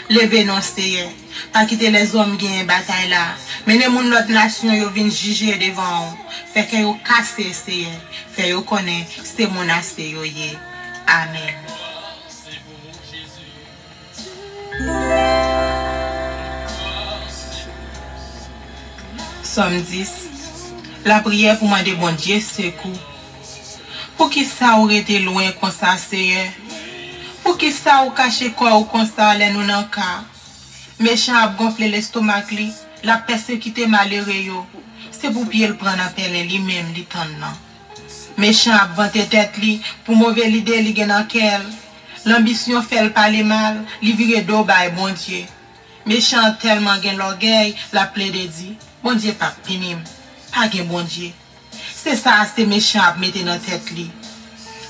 Speaker 3: Levez non Seigneur. Pas quitter les hommes gen bataille là. Mais les moun l'autre nation yo vinn juger devant. Fait que yo casse Seigneur. Fait yo connaît c'est mon assez yo yé. Amen. Somme 10. La prière pour demander bon Dieu secours. Pour qui ça aurait été loin comme ça, Seigneur? Pour qui ça ou caché quoi ou comme ça, les nous nan ka? Méchant a gonflé l'estomac li, la persécuté malheureux yo. C'est pour pied le prendre appel lui-même li tan nan. Méchant a vanté tête li, pour mauvais l'idée li gen nan kel. L'ambition fait le parler mal, li vire do bay bon Dieu. Méchant tellement gen l'orgueil, la plaide dit, bon Dieu pas pinim, pas gen bon Dieu. C'est ça, c'est méchant à mettre dans tête li.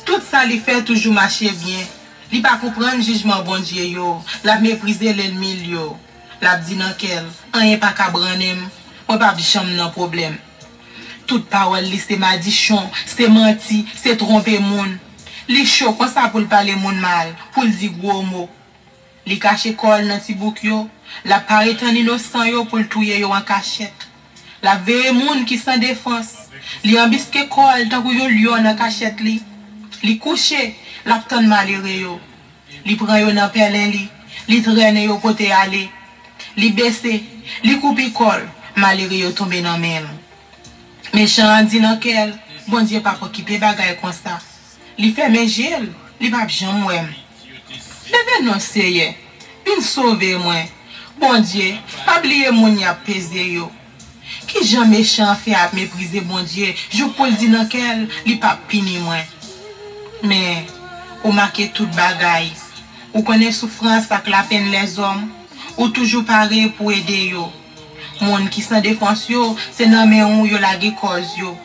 Speaker 3: Tout ça li fait toujours marcher bien. Li pas comprendre jugement bon Dieu yo, la mépriser l'ennemi yo. La dit nan kel, rien pas ka branem, moi pas jam nan problème. Toute parole li c'est madichon, c'est menti, c'est tromper moun. Li chaud comme ça pour parler moun mal, pour dire gros mots. Li cache kol nan ti bouk yo, la paraît en innocent yo pour touyer yo en cachette. La veye moun qui sans défense, li ambiske kol tant que yo lion en cachette li. Li couché, la tan malheureux yo. Li prend yo nan pelin li traîne yo côté aller. Li baissé, li coupe kol, malheureux yo tombe nan men. Méchant dit nan kel, bon Dieu pas occuper bagay comme ça. Li fait mes gel, li pas jam moi. Deve non seye, vin sauver moi. Bon Dieu, pas oublier moun y a pesé yo. Qui jan méchant fait à mépriser bon Dieu, je peux dire nan kel, li pas pini moi. Mais ou marquer tout bagay. Ou connaît souffrance ak la peine les hommes, ou toujours pareil pour aider yo. Moun qui sans défense yo, c'est nan men ou yo la ge cause yo.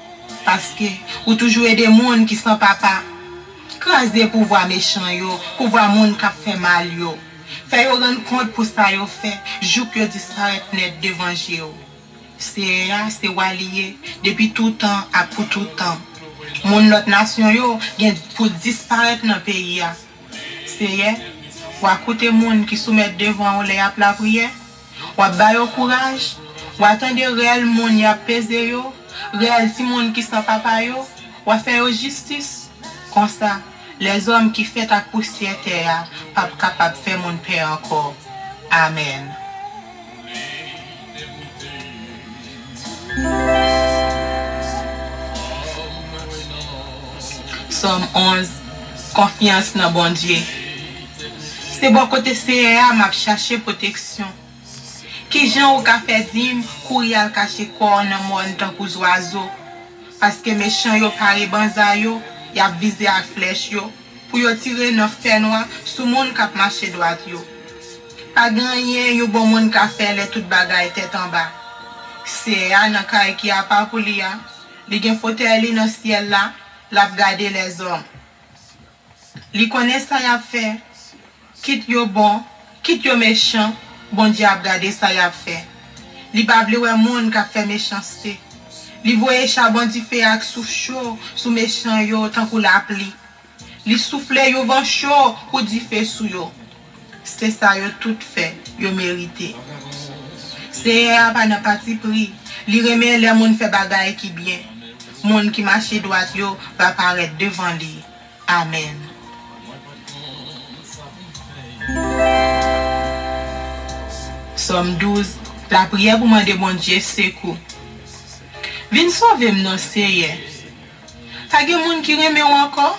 Speaker 3: Parce que ou toujours aider moun qui sans papa. Craser pouvoir méchant yo, pouvoir moun qui fait mal yo. Fait yo rendre compte pour ça yo fait, jou que disparaître net devant yo. C'est waliye depuis tout temps à pour tout temps. Moun notre nation yo gen pour disparaître dans pays ya. C'est ou écouter moun qui soumettre devant ou les a la prière. Ou ba yo courage, ou attendre réel moun y a pesé yo, réel si moun qui sans papa yo, ou faire justice. Comme ça, les hommes qui fait à poussière terre, pas capable de faire mon père encore. Amen. Somme 11. Confiance dans bon Dieu. C'est bon côté CA m'a cherché protection. Qui gens ou ka fait dim courir al cacher corps dans monde tant que oiseau parce que méchant yo paré banza yo, y a visé à flèche yo pour yo tirer dans fer noir sous monde k'ap marcher droit yo. Pas gagné yo bon monde ka fait les toute bagaille tête en bas. C'est un kay qui a pas pour li a. Li gen fauteuil dans ciel là, l'a regarder les hommes. Li connaît ça y a fait. Quitte yo bon, quitte yo méchant, bon Dieu a regardé ça y a fait. Li pa vle wè moun ka fait méchanceté. Li voye charbon di fait ak souffle chaud sous méchant yo tant kou la pli. Li souffle yo vent chaud pour di fait sous yo. C'est ça yo tout fait, yo mérité. C'est a pas nan parti pris. Li remet les moun fait bagay qui bien. Moun qui marche droit yo va paraître devant lui. Amen. Somme 12. La prière pour demander bon Dieu secours. Vin sauver non seye. Pas gen moun qui reme ou encore?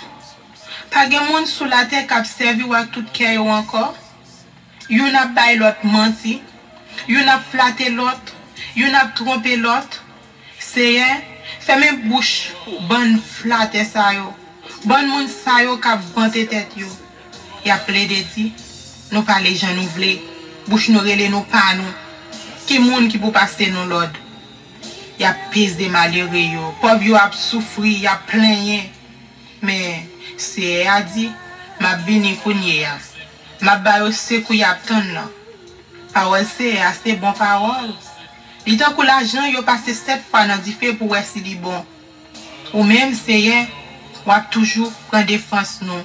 Speaker 3: Pas gen moun sous la terre qui servi ou ak tout cœur ou encore? Yon a bay l'autre menti. Yon a flatté l'autre. Yon a trompé l'autre. Seye, ferme bouche. Bonne flatte sa yo. Bonne moun sa yo k'ap vante tête yo. Y a plaidé dit. Nous pas les gens nous vle. Bouche nous relé nous pas nous. Qui moun qui pour passer nous l'ordre. Y a pèse de malheureux yo. Pauvre yo a souffri, y a plaigné. Mais c'est a dit m'a vini kounye ya. M'a ba yo sekou y a ton là. Parole c'est bon parole. Li tan kou l'argent yo passé 7 fois dans di fait pour wè si li bon. Ou même c'est ou a toujours prendre défense nous.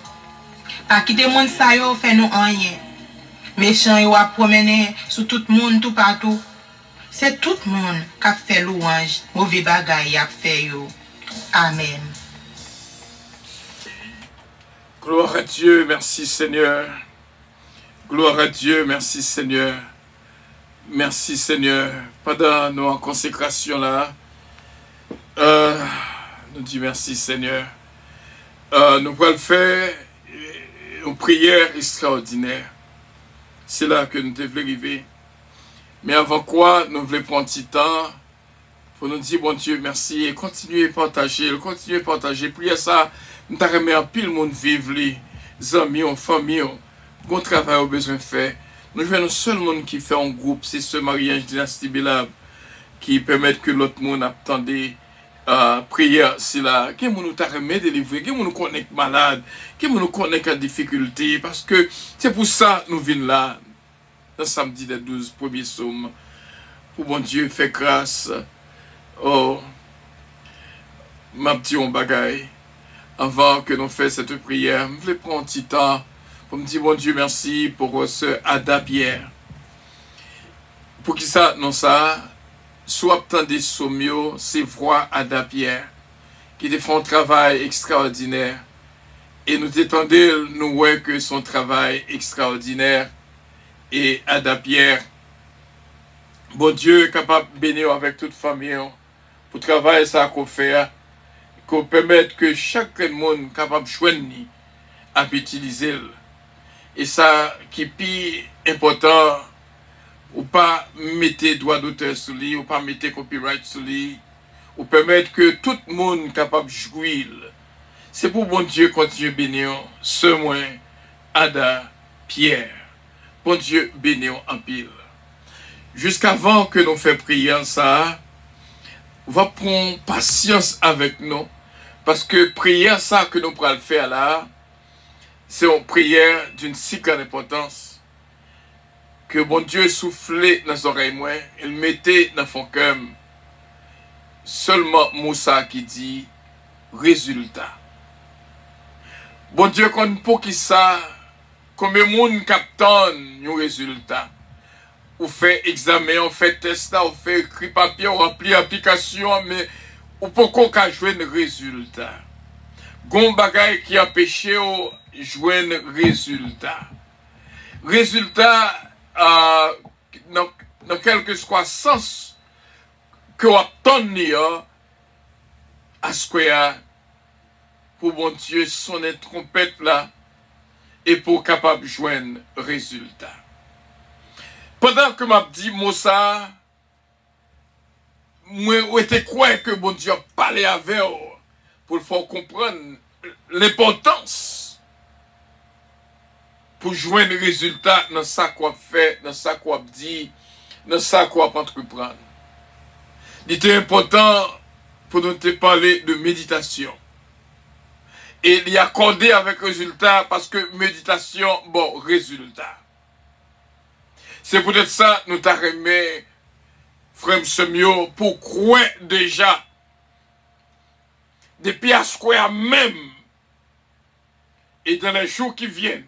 Speaker 3: Pas quitter moun sa yo fait nous rien. Méchant yo a promener sur tout monde tout partout. C'est tout monde qui a fait louange, mauvais bagay a fait yo. Amen.
Speaker 2: Gloire à Dieu, merci Seigneur. Gloire à Dieu, merci Seigneur. Merci Seigneur. Pendant nos consécrations là, nous disons merci Seigneur. Nous allons faire une prière extraordinaire. C'est là que nous devons arriver. Mais avant quoi, nous voulons prendre un petit temps pour nous dire, bon Dieu, merci, et continuer à partager, prier ça, nous t'arrêter en pile monde vivre, les amis, les familles, bon travail au besoin de faire. Nous voulons seul monde qui fait un groupe, c'est ce mariage dynastie Belab, qui permet que l'autre monde attendait prière, c'est là, qui nous t'arrêter délivrer, qui nous connecte malade, qui nous connecte en difficulté, parce que c'est pour ça que nous venons là. dans samedi des 12 premiers psaumes. Pour bon Dieu, fait grâce. Oh, ma petite bagaille. Avant que nous fassions cette prière, je voulais prendre un petit temps pour me dire, bon Dieu, merci pour ce Ada Pierre. Pour qui ça, non ça, soit tant des sommios, c'est voix Ada Pierre, qui font un travail extraordinaire. Et nous étendons, nous voyons que son travail extraordinaire et Ada Pierre, bon Dieu est capable de bénir avec toute famille pour travailler ça qu'on fait, qu'on permette que chaque monde capable de choisir à utiliser. Et ça qui est plus important, ou pas mettre droit d'auteur sur lui, ou pas mettre copyright sur lui, ou permettre que tout le monde capable de jouir. C'est pour bon Dieu continuer bénir ce moins Ada Pierre. Bon Dieu bénir en pile. Jusqu'avant que nous fassions prier ça, va prendre patience avec nous. Parce que prière ça que nous pourrons faire là, c'est une prière d'une si grande importance. Que bon Dieu soufflait dans les oreilles moi, il mettait dans son cœur seulement Moussa qui dit résultat. Bon Dieu, quand pour qui ça, combien de monde capte un résultat? On fait examen, on fait test, on fait écrit papier, on remplit application, mais on peut qu'on jouer un résultat. Gon bagay qui empêche ou jouer un résultat. Résultat, dans quel que soit sens que on obtient à ce qu'il y a pour bon Dieu sonner trompette là et pour capable de joindre résultat. Pendant que m'a dit Moussa, moi était quoi que bon Dieu parlait avec eux pour le faire comprendre l'importance pour joindre résultat dans ça qu'on fait, dans ça qu'on dit, dans ça qu'on entreprendre. Il était important pour nous te parler de méditation. Et il y a accordé avec résultat parce que méditation, bon, résultat. C'est peut-être ça, nous t'arrêtons, frère Semio, pour croire déjà, depuis à ce qu'on même, et dans les jours qui viennent,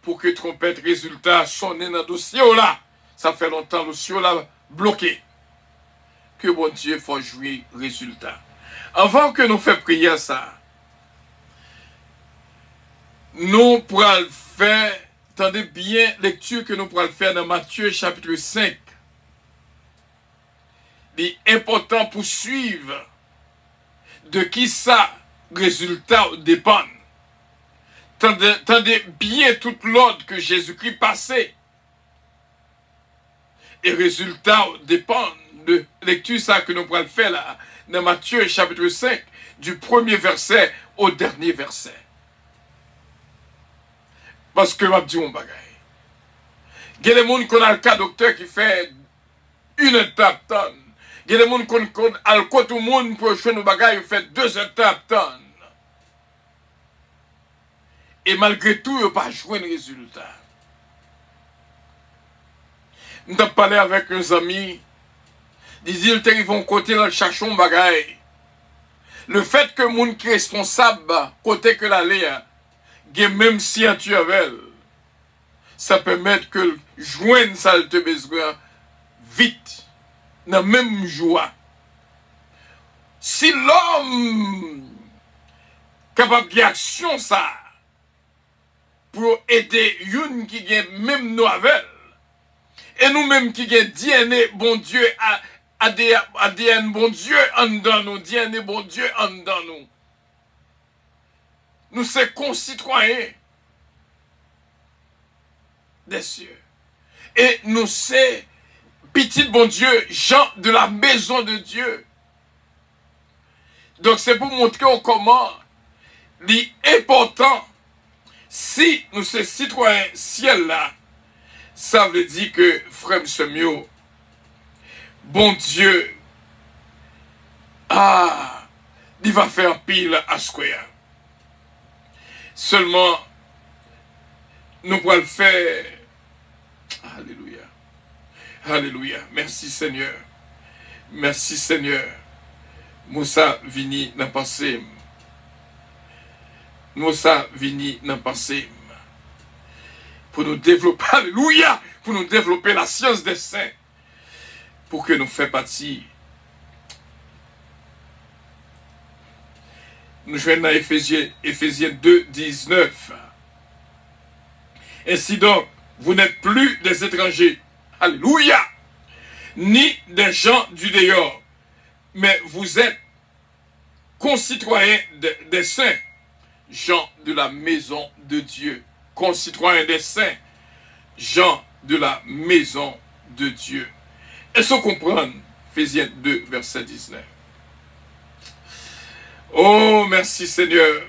Speaker 2: pour que trompette résultat sonne dans le dossier là, ça fait longtemps le dossier là bloqué. Que bon Dieu faut jouer résultat. Avant que nous fassions prier ça, nous pourrons faire, attendez bien, lecture que nous pourrons faire dans Matthieu chapitre 5. Il est important pour suivre de qui ça résultat dépend. Tendez bien tout l'ordre que Jésus-Christ passait. Et résultat dépend de lecture ça que nous pourrons faire là, dans Matthieu chapitre 5, du premier verset au dernier verset. Parce que, je vais dire un bagay. Il y a des gens qui ont le cas docteur qui fait une étape tonne. Il y a des gens qui ont le cas tout le monde pour jouer nos bagages qui fait 2 étapes tonnes. Et malgré tout, ils n'ont pas joué un résultat. Nous avons parlé avec un ami. Ils disent qu'ils vont côté dans le cherchon bagaille. Le fait que les gens qui sont responsables côté que la lait, même si tu avais, ça permet que joindre ça te besoin vite, dans la même joie. Si l'homme capable d'action ça, pour aider une qui gagne même nous avec, et nous-mêmes qui gagne DNA bon Dieu, ADN bon Dieu en dedans nous, DNA bon Dieu en dedans nous. Nous sommes concitoyens des cieux. Et nous sommes petits bon Dieu, gens de la maison de Dieu. Donc c'est pour montrer comment l'important, si nous sommes citoyens ciel là, ça veut dire que frère Semio, bon Dieu, il va faire pile à ce qu'il y a. Seulement, nous pourrons le faire. Alléluia. Merci Seigneur. Merci Seigneur. Moussa vini nan passé. Moussa vini nan passé. Pour nous développer, alléluia, pour nous développer la science des saints. Pour que nous fassions partie. Nous jouons dans Éphésiens 2, 19. Ainsi donc, vous n'êtes plus des étrangers. Alléluia. Ni des gens du dehors. Mais vous êtes concitoyens des saints. Gens de la maison de Dieu. Concitoyens des saints. Gens de la maison de Dieu. Est-ce qu'on comprend? Éphésiens 2, verset 19. Oh, merci Seigneur.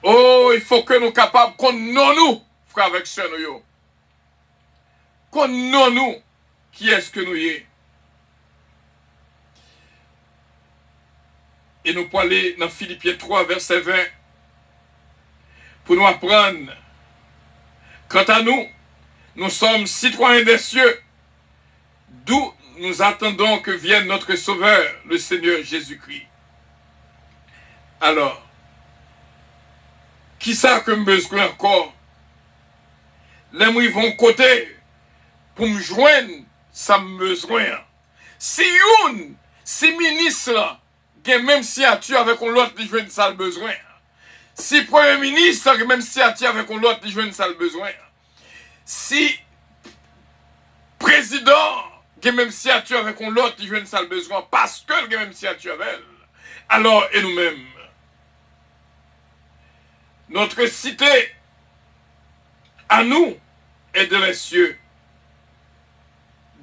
Speaker 2: Oh, il faut que nous soyons capables qu'on nous, frère avec sœur nous. Qu'on nous, qui est-ce que nous y est? Et nous pouvons aller dans Philippiens 3, verset 20, pour nous apprendre. Quant à nous, nous sommes citoyens des cieux, d'où nous attendons que vienne notre Sauveur, le Seigneur Jésus-Christ. Alors, qui ça que me besoin encore? Les gens vont côté pour me joindre, ça me besoin. Si ministre là, même si tu avec l'autre, il joint ça le besoin. Si premier ministre, même si tu avec l'autre, il joint ça le besoin. Si président, même si tu avec l'autre, il joint ça le besoin. Parce que même si tu avec elle. Alors, et nous-mêmes, notre cité, à nous, est de les cieux,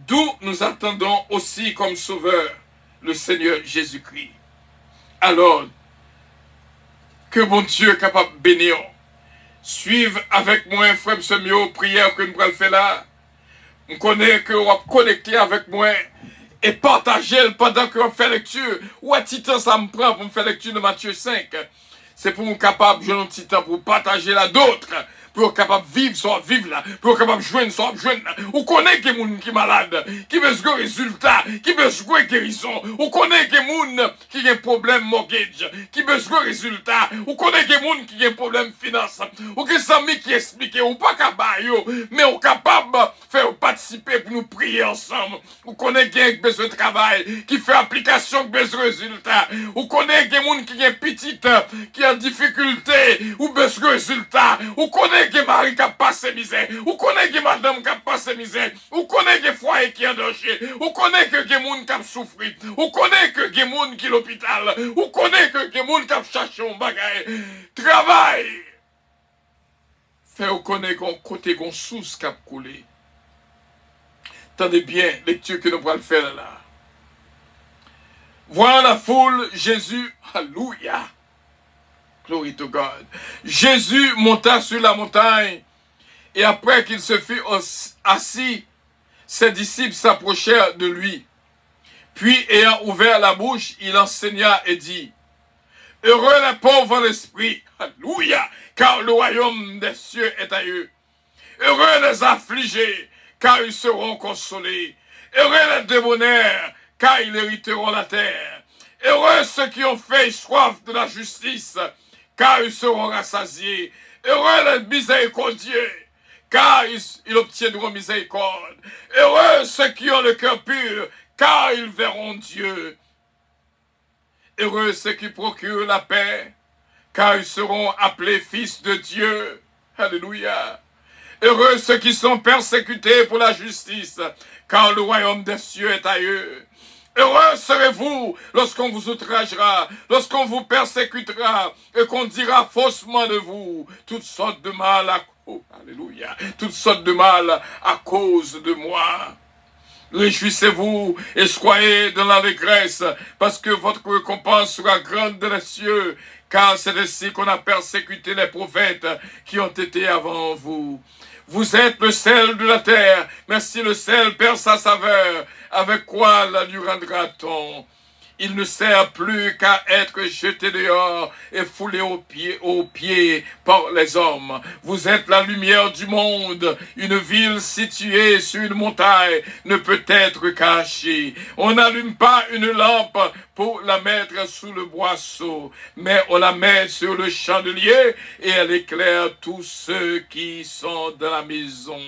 Speaker 2: d'où nous attendons aussi comme sauveur le Seigneur Jésus-Christ. Alors, que bon Dieu est capable de bénir. Suivez avec moi, frère Semio, prière que nous allons faire là. On connaît que vous va connecter avec moi et partager pendant que on fait lecture. Ou à petit temps ça me prend pour me faire lecture de Matthieu 5. C'est pour nous capable de jouer un petit temps pour partager là d'autres. Pour capable de vivre, soit vivre là. Pour capable de joindre, soit joindre là. On connaît que les gens qui sont malades, qui besoin de résultats, qui besoin de guérison. On connaît que les gens qui ont un problème mortgage, qui besoin de résultats. On connaît que les gens qui ont un problème finance. Ou que les amis qui expliquent, ou pas capable, mais on capable de faire participer pour nous prier ensemble. On connaît qu'il y a besoin de travail, qui fait application, qui besoin de résultats. On connaît que les gens qui ont petite, qui ont difficulté, ou besoin de résultats. On connaît que Marie qui a passé misère, ou connaît que madame qui a passé misère, ou connaît que foyer qui est en danger, ou connaît que les gens qui a souffert, ou connaît que les gens qui est à l'hôpital, ou connaît que les gens qui a cherché un bagage. Travail! Fait ou connaît qu'on côté qu'on source qui a coulé. Tendez bien, lecture que nous pourrons faire là. Voir la foule, Jésus, alléluia. Glory to God. Jésus monta sur la montagne et après qu'il se fut assis, ses disciples s'approchèrent de lui. Puis, ayant ouvert la bouche, il enseigna et dit, « Heureux les pauvres en l'esprit, alléluia, car le royaume des cieux est à eux. Heureux les affligés, car ils seront consolés. Heureux les débonnaires, car ils hériteront la terre. Heureux ceux qui ont fait soif de la justice, car ils seront rassasiés. Heureux les miséricordieux, car ils obtiendront miséricorde. Heureux ceux qui ont le cœur pur, car ils verront Dieu. Heureux ceux qui procurent la paix, car ils seront appelés fils de Dieu. Alléluia. Heureux ceux qui sont persécutés pour la justice, car le royaume des cieux est à eux. Heureux serez-vous lorsqu'on vous outragera, lorsqu'on vous persécutera et qu'on dira faussement de vous toutes sortes de mal alléluia, toutes sortes de mal à cause de moi. Réjouissez-vous et soyez dans l'allégresse, parce que votre récompense sera grande dans les cieux, car c'est ainsi qu'on a persécuté les prophètes qui ont été avant vous. Vous êtes le sel de la terre, mais si le sel perd sa saveur, avec quoi la lui rendra-t-on? il ne sert plus qu'à être jeté dehors et foulé aux pieds par les hommes. Vous êtes la lumière du monde. Une ville située sur une montagne ne peut être cachée. On n'allume pas une lampe pour la mettre sous le boisseau, mais on la met sur le chandelier et elle éclaire tous ceux qui sont dans la maison.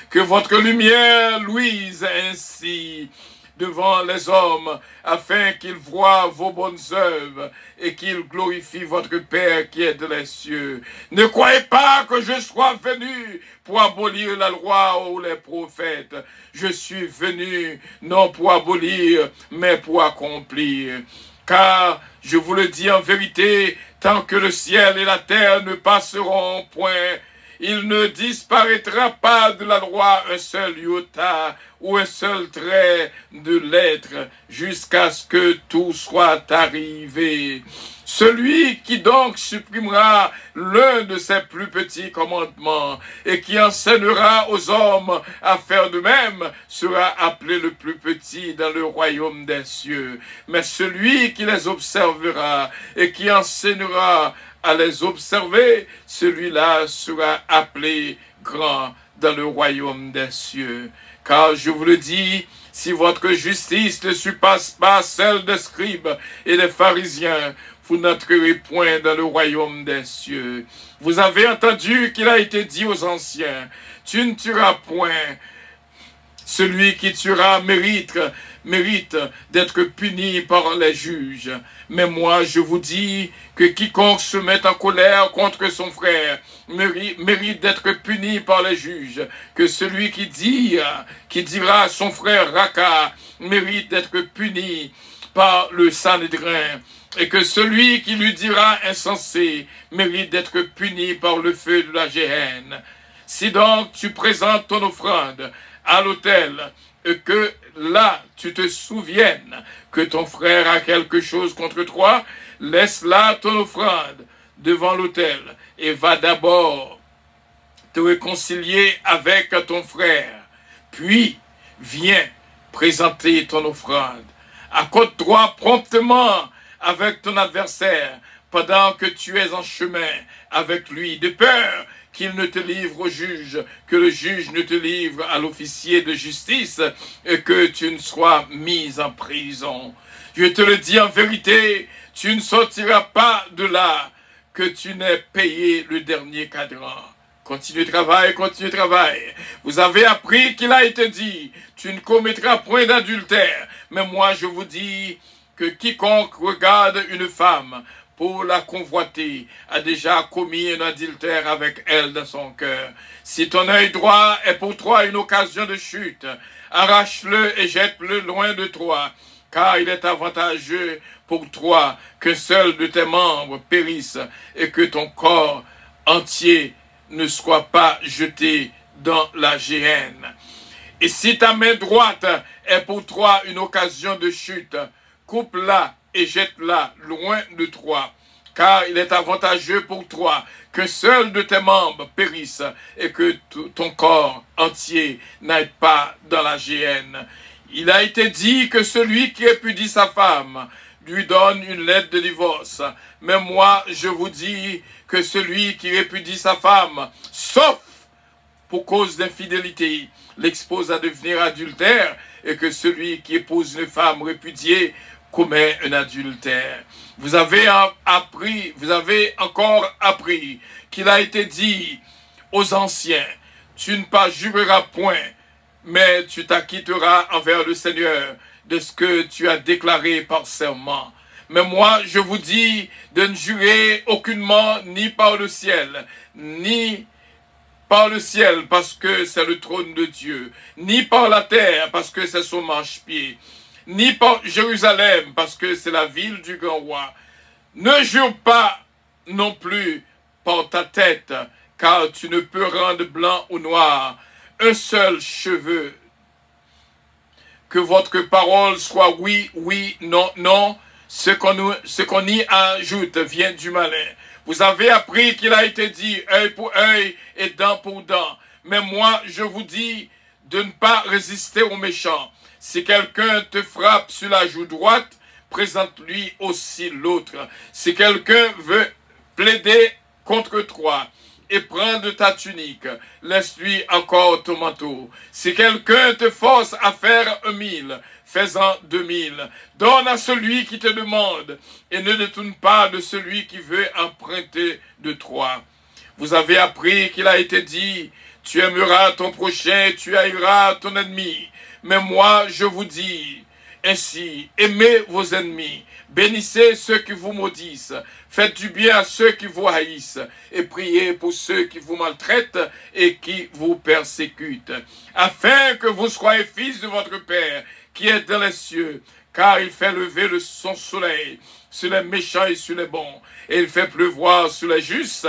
Speaker 2: Que votre lumière luise ainsi devant les hommes, afin qu'ils voient vos bonnes œuvres et qu'ils glorifient votre Père qui est dans les cieux. Ne croyez pas que je sois venu pour abolir la loi ou les prophètes. Je suis venu non pour abolir, mais pour accomplir. Car, je vous le dis en vérité, tant que le ciel et la terre ne passeront point, il ne disparaîtra pas de la loi un seul iota ou un seul trait de lettre jusqu'à ce que tout soit arrivé. Celui qui donc supprimera l'un de ses plus petits commandements et qui enseignera aux hommes à faire de même sera appelé le plus petit dans le royaume des cieux. Mais celui qui les observera et qui enseignera à les observer, celui-là sera appelé grand dans le royaume des cieux. Car je vous le dis, si votre justice ne surpasse pas celle des scribes et des pharisiens, vous n'entrerez point dans le royaume des cieux. Vous avez entendu qu'il a été dit aux anciens, tu ne tueras point. Celui qui tuera mérite d'être puni par les juges. Mais moi, je vous dis que quiconque se met en colère contre son frère mérite d'être puni par les juges. Que celui qui dira à son frère Raka mérite d'être puni par le Sanhédrin. Et que celui qui lui dira insensé mérite d'être puni par le feu de la géhenne. Si donc tu présentes ton offrande à l'autel, et que là tu te souviennes que ton frère a quelque chose contre toi, laisse là ton offrande devant l'autel et va d'abord te réconcilier avec ton frère. Puis viens présenter ton offrande. Accorde-toi promptement avec ton adversaire pendant que tu es en chemin avec lui, de peur qu'il ne te livre au juge, que le juge ne te livre à l'officier de justice et que tu ne sois mis en prison. Je te le dis en vérité, tu ne sortiras pas de là que tu n'aies payé le dernier cadran. Continue travail, continue travail. Vous avez appris qu'il a été dit, tu ne commettras point d'adultère. Mais moi je vous dis que quiconque regarde une femme pour la convoiter, a déjà commis un adultère avec elle dans son cœur. Si ton œil droit est pour toi une occasion de chute, arrache-le et jette-le loin de toi, car il est avantageux pour toi que seul de tes membres périsse et que ton corps entier ne soit pas jeté dans la géhenne. Et si ta main droite est pour toi une occasion de chute, coupe-la et jette-la loin de toi, car il est avantageux pour toi que seul de tes membres périsse et que ton corps entier n'aille pas dans la géhenne. Il a été dit que celui qui répudie sa femme lui donne une lettre de divorce. Mais moi, je vous dis que celui qui répudie sa femme, sauf pour cause d'infidélité, l'expose à devenir adultère, et que celui qui épouse une femme répudiée commet un adultère. Vous avez encore appris qu'il a été dit aux anciens, tu ne pas jureras point, mais tu t'acquitteras envers le Seigneur de ce que tu as déclaré par serment. Mais moi, je vous dis de ne jurer aucunement ni par le ciel, ni par le ciel parce que c'est le trône de Dieu, ni par la terre parce que c'est son marchepied, ni par Jérusalem parce que c'est la ville du grand roi. Ne jure pas non plus par ta tête, car tu ne peux rendre blanc ou noir un seul cheveu. Que votre parole soit oui, oui, non, non. Ce qu'on y ajoute vient du malin. Vous avez appris qu'il a été dit œil pour œil et dent pour dent. Mais moi, je vous dis de ne pas résister aux méchants. Si quelqu'un te frappe sur la joue droite, présente-lui aussi l'autre. Si quelqu'un veut plaider contre toi et prendre ta tunique, laisse-lui encore ton manteau. Si quelqu'un te force à faire 1000, fais-en 2000. Donne à celui qui te demande et ne détourne pas de celui qui veut emprunter de toi. Vous avez appris qu'il a été dit, tu aimeras ton prochain, tu haïras ton ennemi. Mais moi, je vous dis, ainsi, aimez vos ennemis, bénissez ceux qui vous maudissent, faites du bien à ceux qui vous haïssent, et priez pour ceux qui vous maltraitent et qui vous persécutent, afin que vous soyez fils de votre Père, qui est dans les cieux, car il fait lever son soleil sur les méchants et sur les bons, et il fait pleuvoir sur les justes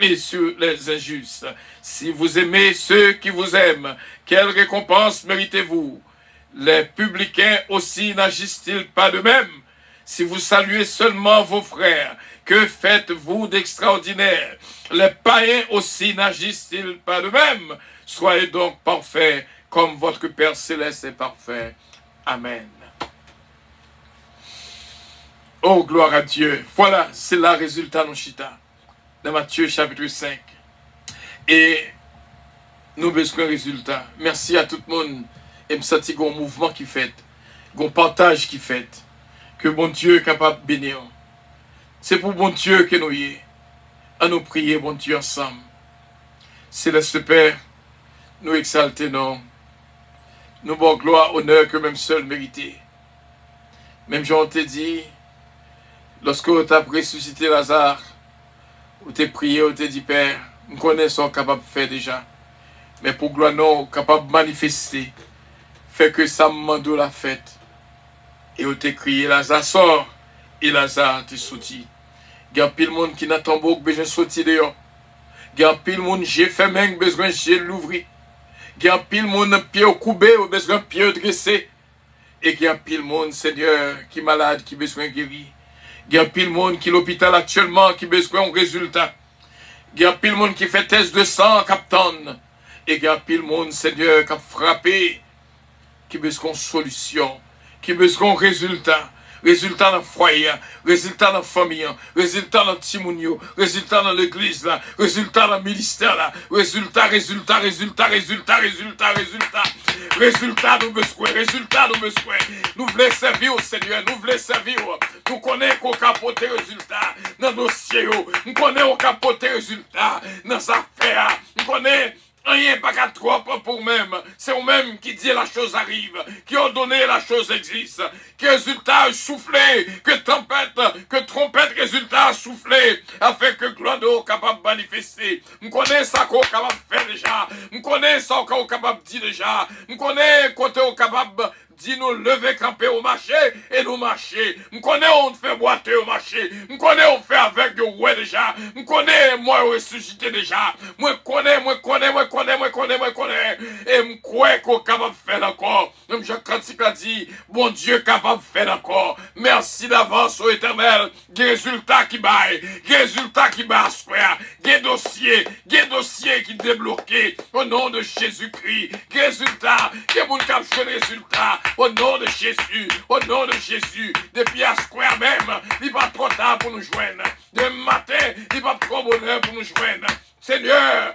Speaker 2: et sur les injustes. Si vous aimez ceux qui vous aiment, quelle récompense méritez-vous? Les publicains aussi n'agissent-ils pas de même? Si vous saluez seulement vos frères, que faites-vous d'extraordinaire? Les païens aussi n'agissent-ils pas de même? Soyez donc parfaits, comme votre Père céleste est parfait. Amen. Oh, gloire à Dieu. Voilà, c'est là le résultat de Chita, dans Matthieu chapitre 5. Et nous besoin de résultat. Merci à tout le monde. Et me sentir un mouvement qui fait, un partage qui fait, que bon Dieu est capable de bénir. C'est pour bon Dieu que nous y est. À nous prier, bon Dieu, ensemble. Céleste Père, nous exaltons, nous bon gloire, honneur que même seul mérité. Même Jean t'a dit, lorsque tu as ressuscité Lazare, ou t'es prié, ou t'es dit, Père, nous connaissons capable de faire déjà. Mais pour gloire, nous capable de manifester. Fait que ça me la fête. Et on t'a crié, Lazare sort. Et Lazare te sorti. Il y a pile monde qui n'a pas besoin de sortir dehors. Il y a pile monde j'ai fait même besoin de l'ouvrir. Il y a pile monde pied au coubé, besoin de pied dressé. Et il y a pile monde, Seigneur, qui est malade, qui besoin de guérir. Il y a pile monde qui est à l'hôpital actuellement, qui besoin de résultat. Il y a pile monde qui fait test de sang, capitaine. Et il y a pile monde, Seigneur, qui a frappé. Qui besoin de solution, qui besoin de résultat. Résultat dans le foyer, résultat dans la famille, résultat dans le timounio, résultat dans l'église, résultat dans le ministère, résultat, nous besoin, nous voulons servir au Seigneur, nous voulons servir, nous connaissons qu'on capote résultat dans le dossier, nous connaissons qu'on capote résultat dans les affaires, nous connaissons rien pas qu'à trop pour même. C'est vous-même qui dit la chose arrive, qui ont donné la chose existe, que résultat soufflé, que trompette résultat soufflé, afin que gloire capable de manifester. Nous connaissons ça qu'on est capable de faire déjà, nous connaissons ça qu'on est capable de dire déjà, nous connaissons côté on est capable dit nous lever camper au marché et nous marcher. Nous connaissons on fait boiter au marché. Nous connaissons on fait avec de ouais déjà. Nous connaissons moi ressuscité déjà. Moi connais. Et me crois qu'on est capable de faire encore. Même Jacques Cantique a dit, bon Dieu capable de faire encore. Merci d'avance au éternel. Des résultats qui baillent. Des résultats qui baillent square. Des dossiers qui débloqués. Au nom de Jésus-Christ. Des résultats. Des moun cap fait des résultats. Au nom de Jésus, depuis à square même, il n'est pas trop tard pour nous joindre. Demain matin, il n'est pas trop bonheur pour nous joindre. Seigneur.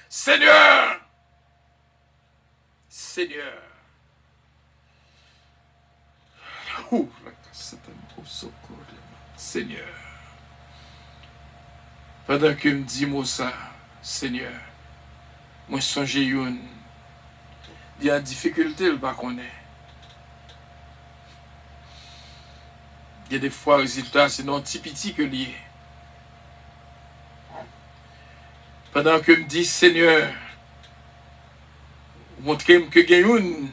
Speaker 2: Seigneur. Pendant que me dit moi ça, Seigneur, moi songe une. Il y a difficulté, le pas qu'on est. Il y a des fois, résultat, c'est non petit que lié. Pendant que me dit, Seigneur, montrez-moi que il y a une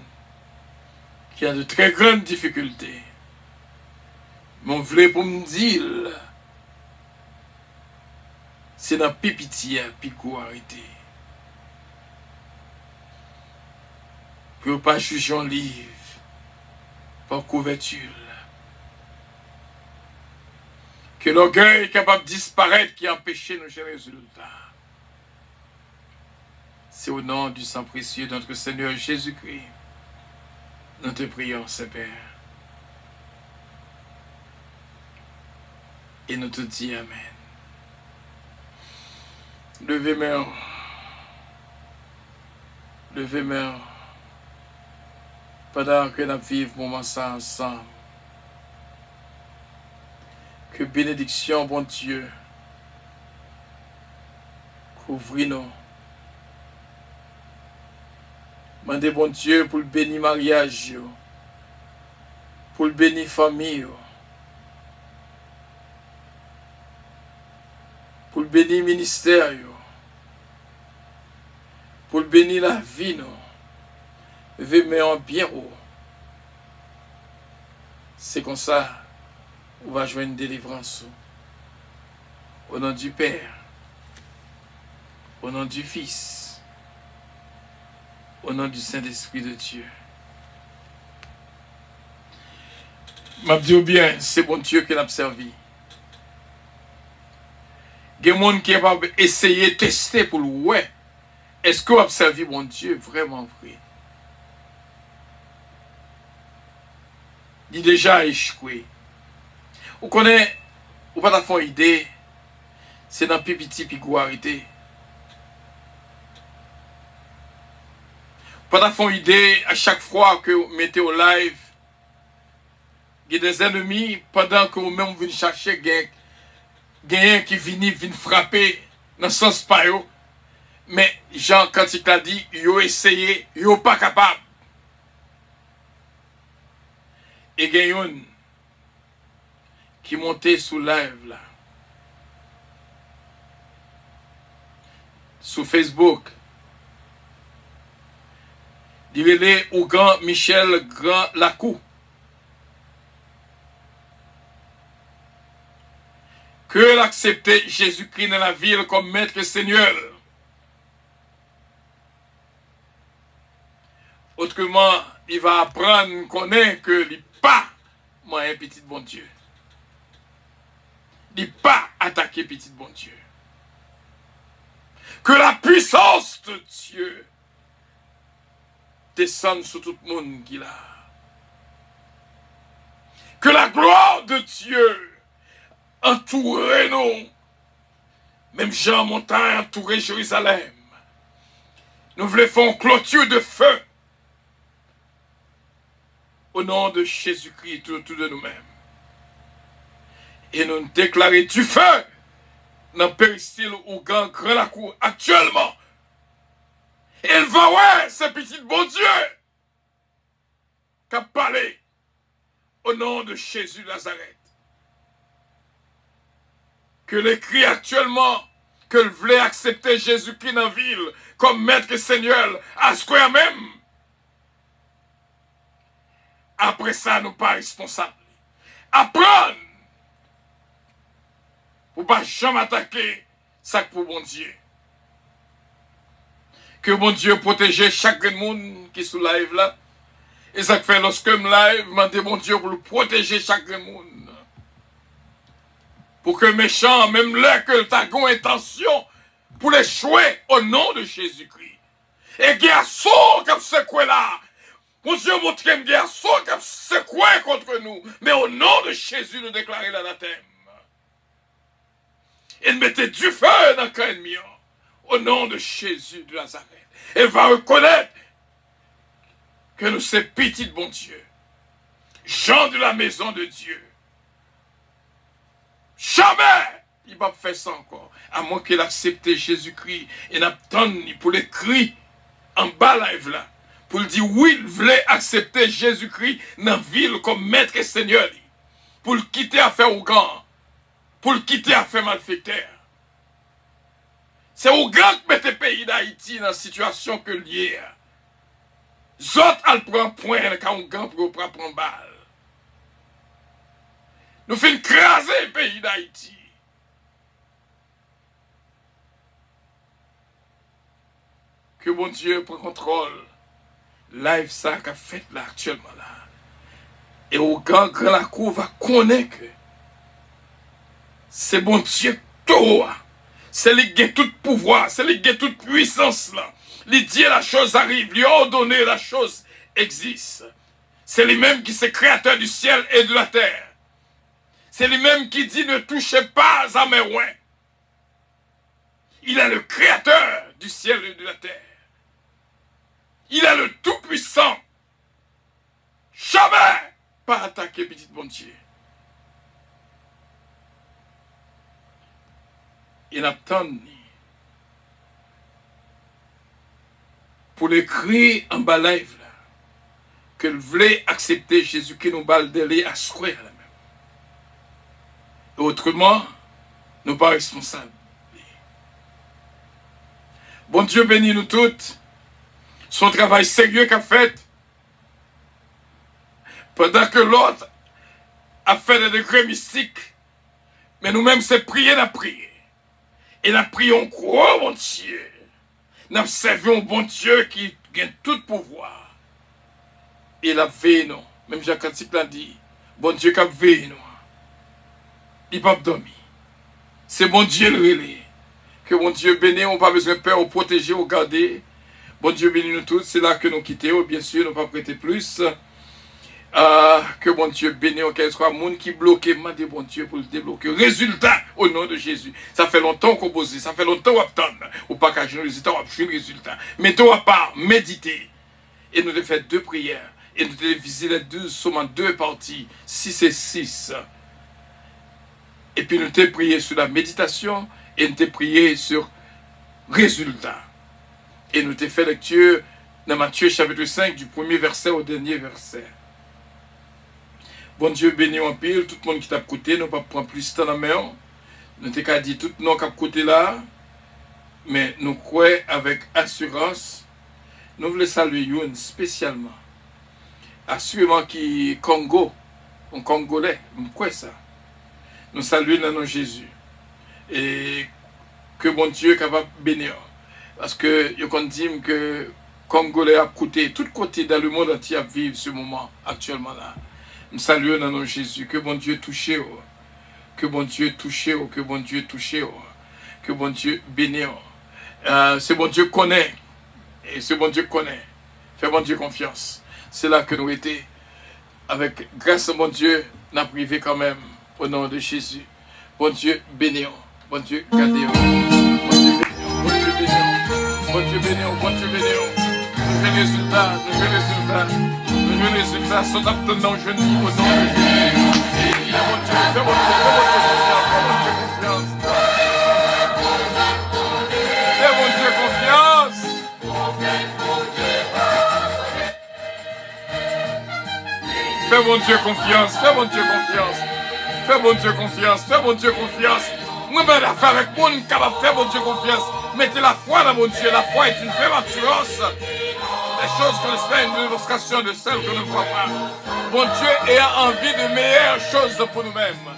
Speaker 2: qui a de très grandes difficultés. Mon voulait pour me dire, c'est dans pipitié, pico arrêté. Que vous pas juger un livre par couverture. Que l'orgueil est capable de disparaître qui empêche nos résultats. C'est au nom du sang précieux de notre Seigneur Jésus-Christ. Nous te prions, Saint-Père. Et nous te disons Amen. Levez main. Levez main. Pendant que nous vivons moment ça ensemble. Que bénédiction, bon Dieu, couvre nous. Mandez bon Dieu pour le bénir mariage, pour le bénir famille, pour le bénir ministère, pour le bénir la vie, nous. Levez en bien haut. C'est comme ça. On va joindre une délivrance. Au nom du Père, au nom du Fils, au nom du Saint-Esprit de Dieu. M'a dit bien, c'est bon Dieu qui l'a servi. Il y a des gens qui va essayer de tester pour le ouais. Est-ce qu'on a servi bon Dieu vraiment vrai? Il a déjà échoué. Vous connaissez, vous pas faire une idée, c'est dans petit piguarité. Vous pas faire une idée à chaque fois que vous mettez au live, il y a des ennemis pendant que vous même venez chercher, il y a qui viennent frapper dans le sens pas. Mais Jean, quand il a dit, ils ont essayé, ils n'ont pas capable. Et il y a une qui montait sous live là. Sur Facebook. Il est au grand Michel Grand Lacou. Que l'accepter Jésus-Christ dans la ville comme maître et Seigneur. Autrement, il va apprendre, connaître que il n'est pas moi un petit bon Dieu. Il n'est pas attaqué petit bon Dieu. Que la puissance de Dieu descende sur tout le monde qui l'a. Que la gloire de Dieu entoure nous. Même Jean Montagne entouré Jérusalem. Nous voulons faire une clôture de feu. Au nom de Jésus-Christ, autour de nous-mêmes. Et nous déclarer du feu dans le péristyle ou grand la cour actuellement. Elle va ouais, ce petit bon Dieu qui a parlé au nom de Jésus de Nazareth. Que les cris actuellement que le voulait accepter Jésus-Christ dans la ville comme maître et Seigneur à ce qu'on même. Après ça, nous pas responsables. Apprendre pour ne pas jamais attaquer ça pour bon Dieu. Que bon Dieu protège chaque monde qui est sous live là. Et ça fait lorsque je live, je demande bon Dieu pour le protéger chaque monde. Pour que méchant, même là que tu as une intention, pour l'échouer au nom de Jésus-Christ. Et garçon comme ce quoi là. Mon Dieu montre un garçon comme ce quoi contre nous. Mais au nom de Jésus, nous déclarer l'anathème. Et mettez du feu dans le cœur ennemi. Au nom de Jésus de Nazareth. Elle va reconnaître que nous sommes petits de bon Dieu. Gens de la maison de Dieu. Jamais il va faire ça encore. À moins qu'il accepte Jésus-Christ et n'attende pour les cris en bas live là. Pour le dire oui, il voulait accepter Jésus-Christ dans la ville comme maître et Seigneur. Pour le quitter à faire au grand. Pour le quitter à faire malfaiteur. C'est au grand que met le pays d'Haïti dans la situation que lié. Zot al prend point quand on grand pour prendre balle. Nous faisons craser le pays d'Haïti. Que bon Dieu prend contrôle. Live ça qu'a fait là actuellement là. Et au grand la cour va connaître que c'est bon Dieu tout. C'est lui qui a tout pouvoir, c'est lui qui a toute puissance là. Il dit la chose arrive, lui ordonner la chose existe. C'est lui-même qui est créateur du ciel et de la terre. C'est lui-même qui dit ne touchez pas à mes oins. Il est le créateur du ciel et de la terre. Il est le tout-puissant. Jamais pas attaquer petit bon Dieu. Il attend pour l'écrire en bas live là, qu'elle voulait accepter Jésus qui nous baldelait à souhait à la même. Et autrement, nous pas responsables. Bon Dieu bénit nous toutes. Son travail sérieux qu'a fait. Pendant que l'autre a fait des degrés mystiques. Mais nous-mêmes, c'est prier, la prier. Et la prions, croix, mon Dieu. Nous servons bon Dieu qui gagne tout pouvoir. Et la veille, non. Même Jacques Antique l'a dit. Bon Dieu qui a veillé, non. Il n'a pas dormi. C'est bon Dieu le relais. Que mon Dieu bénisse, on n'a pas besoin de peur, ou protéger, ou garder. Bon Dieu bénisse nous tous, c'est là que nous quittons, bien sûr, nous ne pas prêter plus. Que bon Dieu bénisse, qu'il soit monde qui bloque, demande bon Dieu pour le débloquer. Résultat, au nom de Jésus. Ça fait longtemps qu'on pose, ça fait longtemps qu'on attend. Ou pas qu'à genoux, on a le résultat. Mettons à part, méditer. Et nous devons faire 2 prières. Et nous devons viser les 12, seulement 2 parties, 6 et 6. Et puis nous devons prier sur la méditation. Et nous t'ai prié sur résultat. Et nous t'ai fait lecture dans Matthieu chapitre 5 du premier verset au dernier verset. Bon Dieu béni en pile, tout le monde qui t'a écouté, nous ne pas prendre plus de temps dans la main. Nous t'ai qu'à dire tout le monde qui a écouté là. Mais nous croyons avec assurance. Nous voulons saluer Youn spécialement. Assurément qui Congo, un Congolais, nous croyons ça. Nous saluons dans nom de Jésus. Et que bon Dieu est capable de bénir. Parce que je dis que Congolais a coûté tout côté dans le monde entier à vivre ce moment actuellement là. Nous saluons dans nom de Jésus. Que bon Dieu touche. Que bon Dieu touche. Que bon Dieu touche. Que bon Dieu bénisse. Ce bon Dieu connaît. Et ce bon Dieu connaît. Fais bon Dieu confiance. C'est là que nous étions. Avec grâce à mon Dieu, nous avons privé quand même au nom de Jésus. Bon Dieu bénisse. Bon Dieu, gardez-vous. Bon Dieu bénisse. Bon Dieu bénisse. Bon Dieu bénisse. Nous jouons résultats. Nous jouons résultats. Nous jouons résultats. Sont obtenus au genou au nom de Jésus. Fais mon Dieu. Fais mon Dieu. Fais mon Dieu confiance. Fais mon Dieu confiance. Fais mon Dieu confiance. Fais mon Dieu confiance. Fais mon Dieu confiance. Fais mon Dieu confiance. Moi, je vais faire avec moi, capable de faire mon Dieu confiance. Mettez la foi dans mon Dieu. La foi est une vraie assurance. Les choses qu'on espère, une démonstration de celles que nous ne voit pas. Mon Dieu ayant envie de meilleures choses pour nous-mêmes.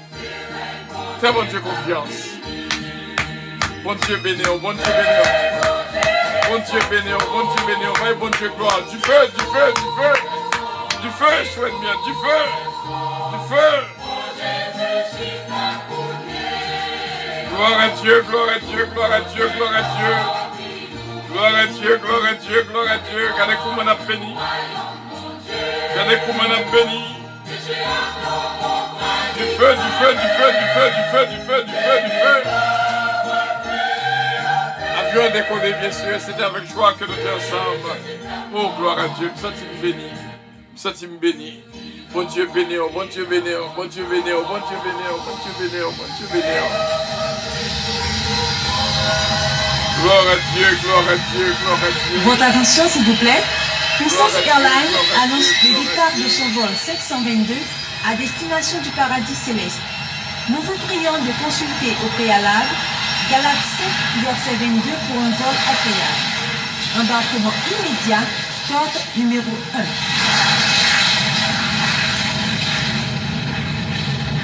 Speaker 2: Fais mon Dieu confiance. Bon Dieu béni, bon Dieu béni. Bon Dieu béni, bon Dieu béni. Oui, bon Dieu gloire. Du feu, du feu, du feu. Du feu, je souhaite bien. Du feu. Du feu. Gloire à Dieu, gloire à Dieu, gloire à Dieu, gloire à Dieu. Gloire à Dieu, gloire à Dieu, gloire à Dieu. Regardez comment on a béni. Regardez comment on a béni. Du feu, du feu, du feu, du feu, du feu, du feu, du feu, du feu. Avion a décollé, bien sûr. C'était avec joie que nous étions ensemble. Oh, gloire à Dieu. Ça, tu me bénis. Ça, tu me bénis. Bon Dieu béni, bon Dieu béni, bon Dieu béni, bon Dieu béni, bon Dieu béni, bon Dieu béni. Gloire à Dieu, gloire à Dieu, gloire à Dieu.
Speaker 1: Votre attention, s'il vous plaît. Puissance Airlines annonce le départ de son vol 722 à destination du paradis céleste. Nous vous prions de consulter au préalable Galates 5, verset 22 pour un vol agréable. Embarquement immédiat, porte numéro 1.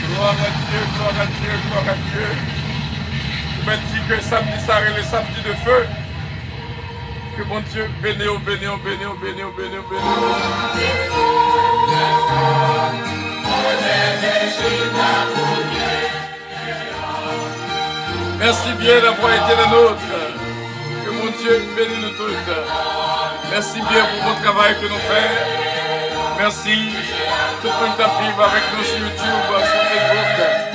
Speaker 2: Gloire à Dieu, gloire à Dieu, gloire à Dieu. Je me dis que samedi, ça arrive le samedi de feu. Que mon Dieu bénisse, bénisse, bénisse, bénisse, bénisse, bénisse. Merci bien d'avoir été la nôtre. Que mon Dieu bénisse nous toutes. Merci bien pour mon travail que nous faisons. Merci tout le monde qui vivre avec nous sur YouTube, sur Facebook.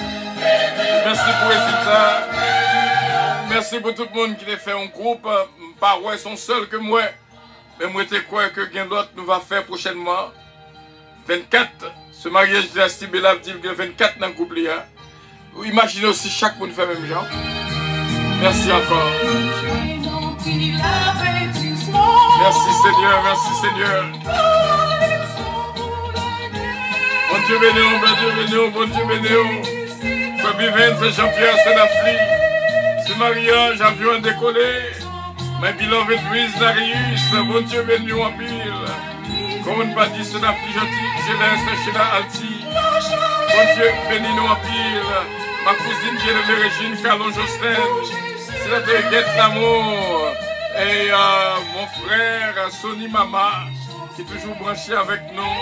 Speaker 2: Merci pour le résultat. Merci pour tout le monde qui a fait un groupe. Pas ouais, sont seuls que moi. Mais moi, je crois que quelqu'un d'autre nous va faire prochainement. 24. Ce mariage de la Stibela dit que 24 dans le couple. Imaginez aussi chaque monde fait même genre. Merci encore. Merci Seigneur, merci Seigneur. Bon Dieu béni, bon Dieu béni, bon Dieu béni. Frère Bivin, c'est Jean-Pierre, c'est la fille. Ce mariage, avion décollé. My beloved Louise Darius, bon Dieu béni en pile. Comme on va dire, c'est la fille gentille, je laisse chez la Alti. Bon Dieu béni nous en pile. Ma cousine Jérémy Régine, Carlon Jostin. C'est la déguette l'amour. Et mon frère Sonny Mama, qui est toujours branché avec nous.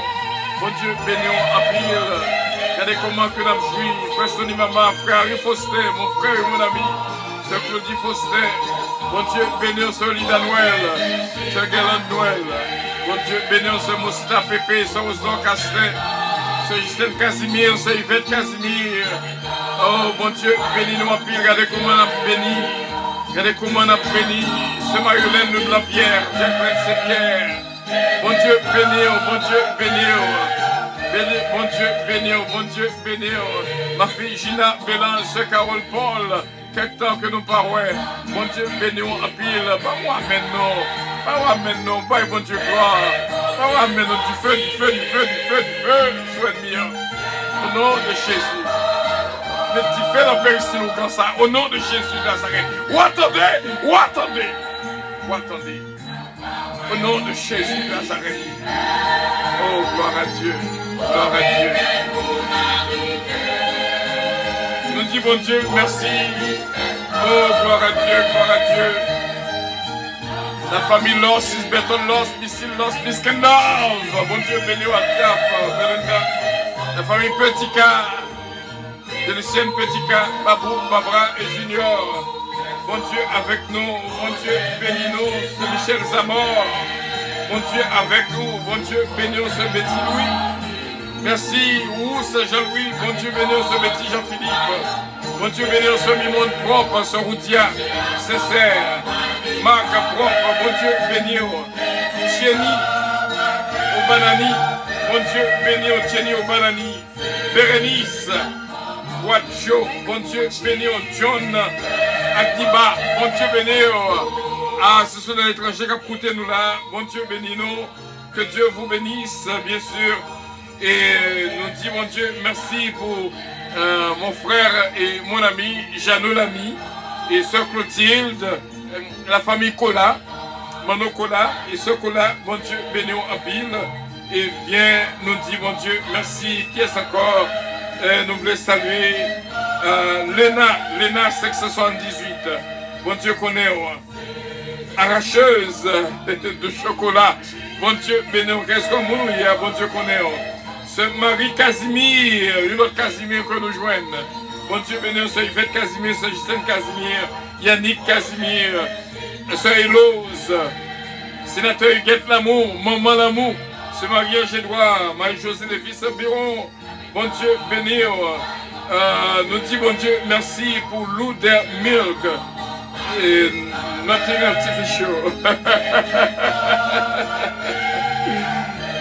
Speaker 2: Bon Dieu béni en pile. Regardez comment que nous jouit. Frère Sonny Mama, frère Harry Foster, mon frère et mon ami. Sœur Claudie Foster. Bon Dieu béni sur Lida Noël. Sœur Galante Noël. Bon Dieu béni sur Moussita Pépé, sur Osdon Castin. Sœur Justine Casimir, sœur Yvette Casimir. Oh bon Dieu béni nous en pile. Regardez comment on a béni. Regardez comment on a béni. Ce Marie-Hélène de la Pierre. Jacqueline Saint-Pierre. Bon Dieu béni, bon Dieu béni. Bon Dieu béni, bon Dieu béni. Ma fille Gina Bélan, sœur Carole Paul. Quelque temps que nous parlons, bon Dieu béni en pile. Pas moi maintenant. Pas moi maintenant. Pas bon Dieu gloire. Pas moi maintenant. Du feu, du feu, du feu, du feu, du feu. Souhaite-moi. Au nom de Jésus. Le petit fait dans Péristyle comme ça. Au nom de Jésus de Nazareth. Ou attendez. Ou attendez. Ou attendez. Au nom de Jésus de Nazareth. Oh, gloire à Dieu. Gloire à Dieu. Nous disons, bon Dieu, merci. Oh, gloire à Dieu, gloire à Dieu. La famille Loss, Isberton Loss, Missile Loss, Miskendorf. Bon Dieu, béni au Alcap, Belinda. La famille Petica, de Lucienne Petica, Babou, Babra et Junior. Bon Dieu avec nous, bon Dieu bénis-nous, c'est Michel Zamor. Bon Dieu avec nous, bon Dieu bénis-nous, c'est Betty Louis. Merci, c'est Jean-Louis, bon Dieu bénis-nous, c'est Betty Jean-Philippe. Bon Dieu bénis-nous, c'est Mimone propre, c'est Roudia, sincère. Marc propre, bon Dieu bénis-nous. Tieni, au Banani, bon Dieu bénis-nous, Tieni au Banani. Bérénice, Wacho, bon Dieu bénis-nous, John. Akiba, bon Dieu béni. Ah, ce sont des étrangers qui ont coûté nous là. Bon Dieu béni nous. Que Dieu vous bénisse, bien sûr. Et nous disons, mon Dieu, merci pour mon frère et mon ami, Jeannot l'ami, et sœur Clotilde, la famille Cola, Mano Cola, et sœur Cola, bon Dieu béni en pile. Et bien, nous disons, mon Dieu, merci. Qui est encore? Nous voulons saluer Léna 578. Bon Dieu connaît. Arracheuse de chocolat. Bon Dieu béni. Qu'est-ce qu'on nous y a? Bon Dieu connaît. Ce Marie Casimir, une autre Casimir que nous joignons. Bon Dieu béni. Ce Yvette Casimir, ce Justine Casimir, Yannick Casimir, ce Élose, sénateur Huguette Lamour, Maman Lamour, ce Marie-Angèle-Edouard, Marie-Josée Lévis Biron. Bon Dieu béni. Nous disons, bon Dieu, merci pour l'eau de milk. Et nothing artificial.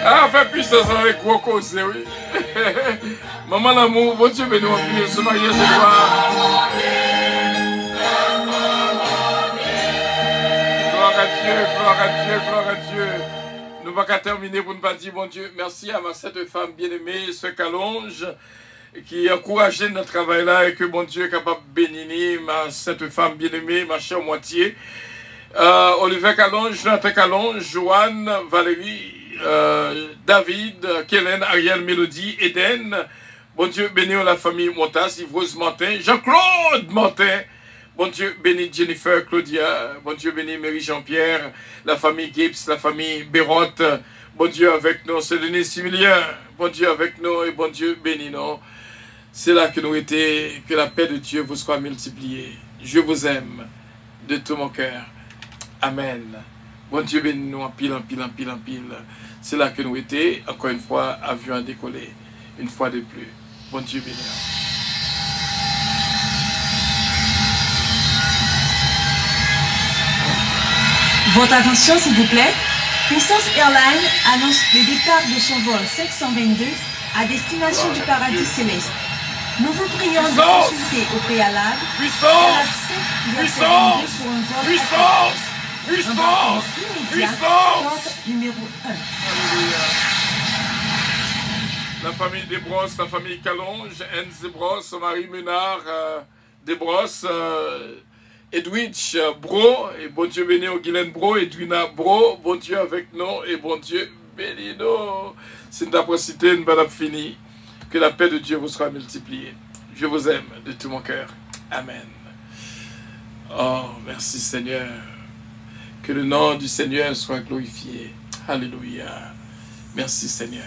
Speaker 2: Ah, fait puissance avec quoi causer, oui. Maman l'amour, bon Dieu béni, ce mariage de gloire. Gloire à Dieu, gloire à Dieu, gloire à Dieu. Nous ne pouvons pas terminer pour ne pas dire, bon Dieu, merci à ma cette femme bien-aimée, ce Calonge, qui a encouragé notre travail là et que bon Dieu est capable de bénir cette femme bien-aimée, ma chère moitié. Olivier Calonge, Jonathan Calonge, Joanne, Valérie, David, Kellen, Ariel, Mélodie, Eden. Bon Dieu bénir la famille Montas, Yves-Rose Martin, Jean-Claude Martin. Bon Dieu bénit Jennifer, Claudia. Bon Dieu bénit Marie Jean-Pierre, la famille Gibbs, la famille Bérotte. Bon Dieu avec nous, c'est Denis Similien. Bon Dieu avec nous et bon Dieu bénis nous. C'est là que nous étions, que la paix de Dieu vous soit multipliée. Je vous aime de tout mon cœur. Amen. Bon Dieu bénis nous en pile, en pile, en pile, en pile. C'est là que nous étions, encore une fois, avion à décoller. Une fois de plus. Bon Dieu bénis.
Speaker 1: Votre attention s'il vous plaît. Puissance Airlines annonce le départ de son vol 522 à destination du paradis céleste. Nous vous prions de consulter au préalable
Speaker 2: Puissance! Puissance!
Speaker 1: pour un vol
Speaker 2: Puissance!
Speaker 1: embarquement
Speaker 2: Puissance!
Speaker 1: immédiat,
Speaker 2: Puissance!
Speaker 1: porte numéro 1.
Speaker 2: Alléluia. La famille Desbrosses, la famille Calonge, Anne Desbrosses, Marie Ménard, Desbrosses, Edwidge Bro, et bon Dieu béni au Guylaine Bro, Edwina Bro, bon Dieu avec nous, et bon Dieu béni nous. C'est une d'aprocité, une bonne fini. Que la paix de Dieu vous sera multipliée. Je vous aime de tout mon cœur. Amen. Oh, merci Seigneur. Que le nom du Seigneur soit glorifié. Alléluia. Merci Seigneur.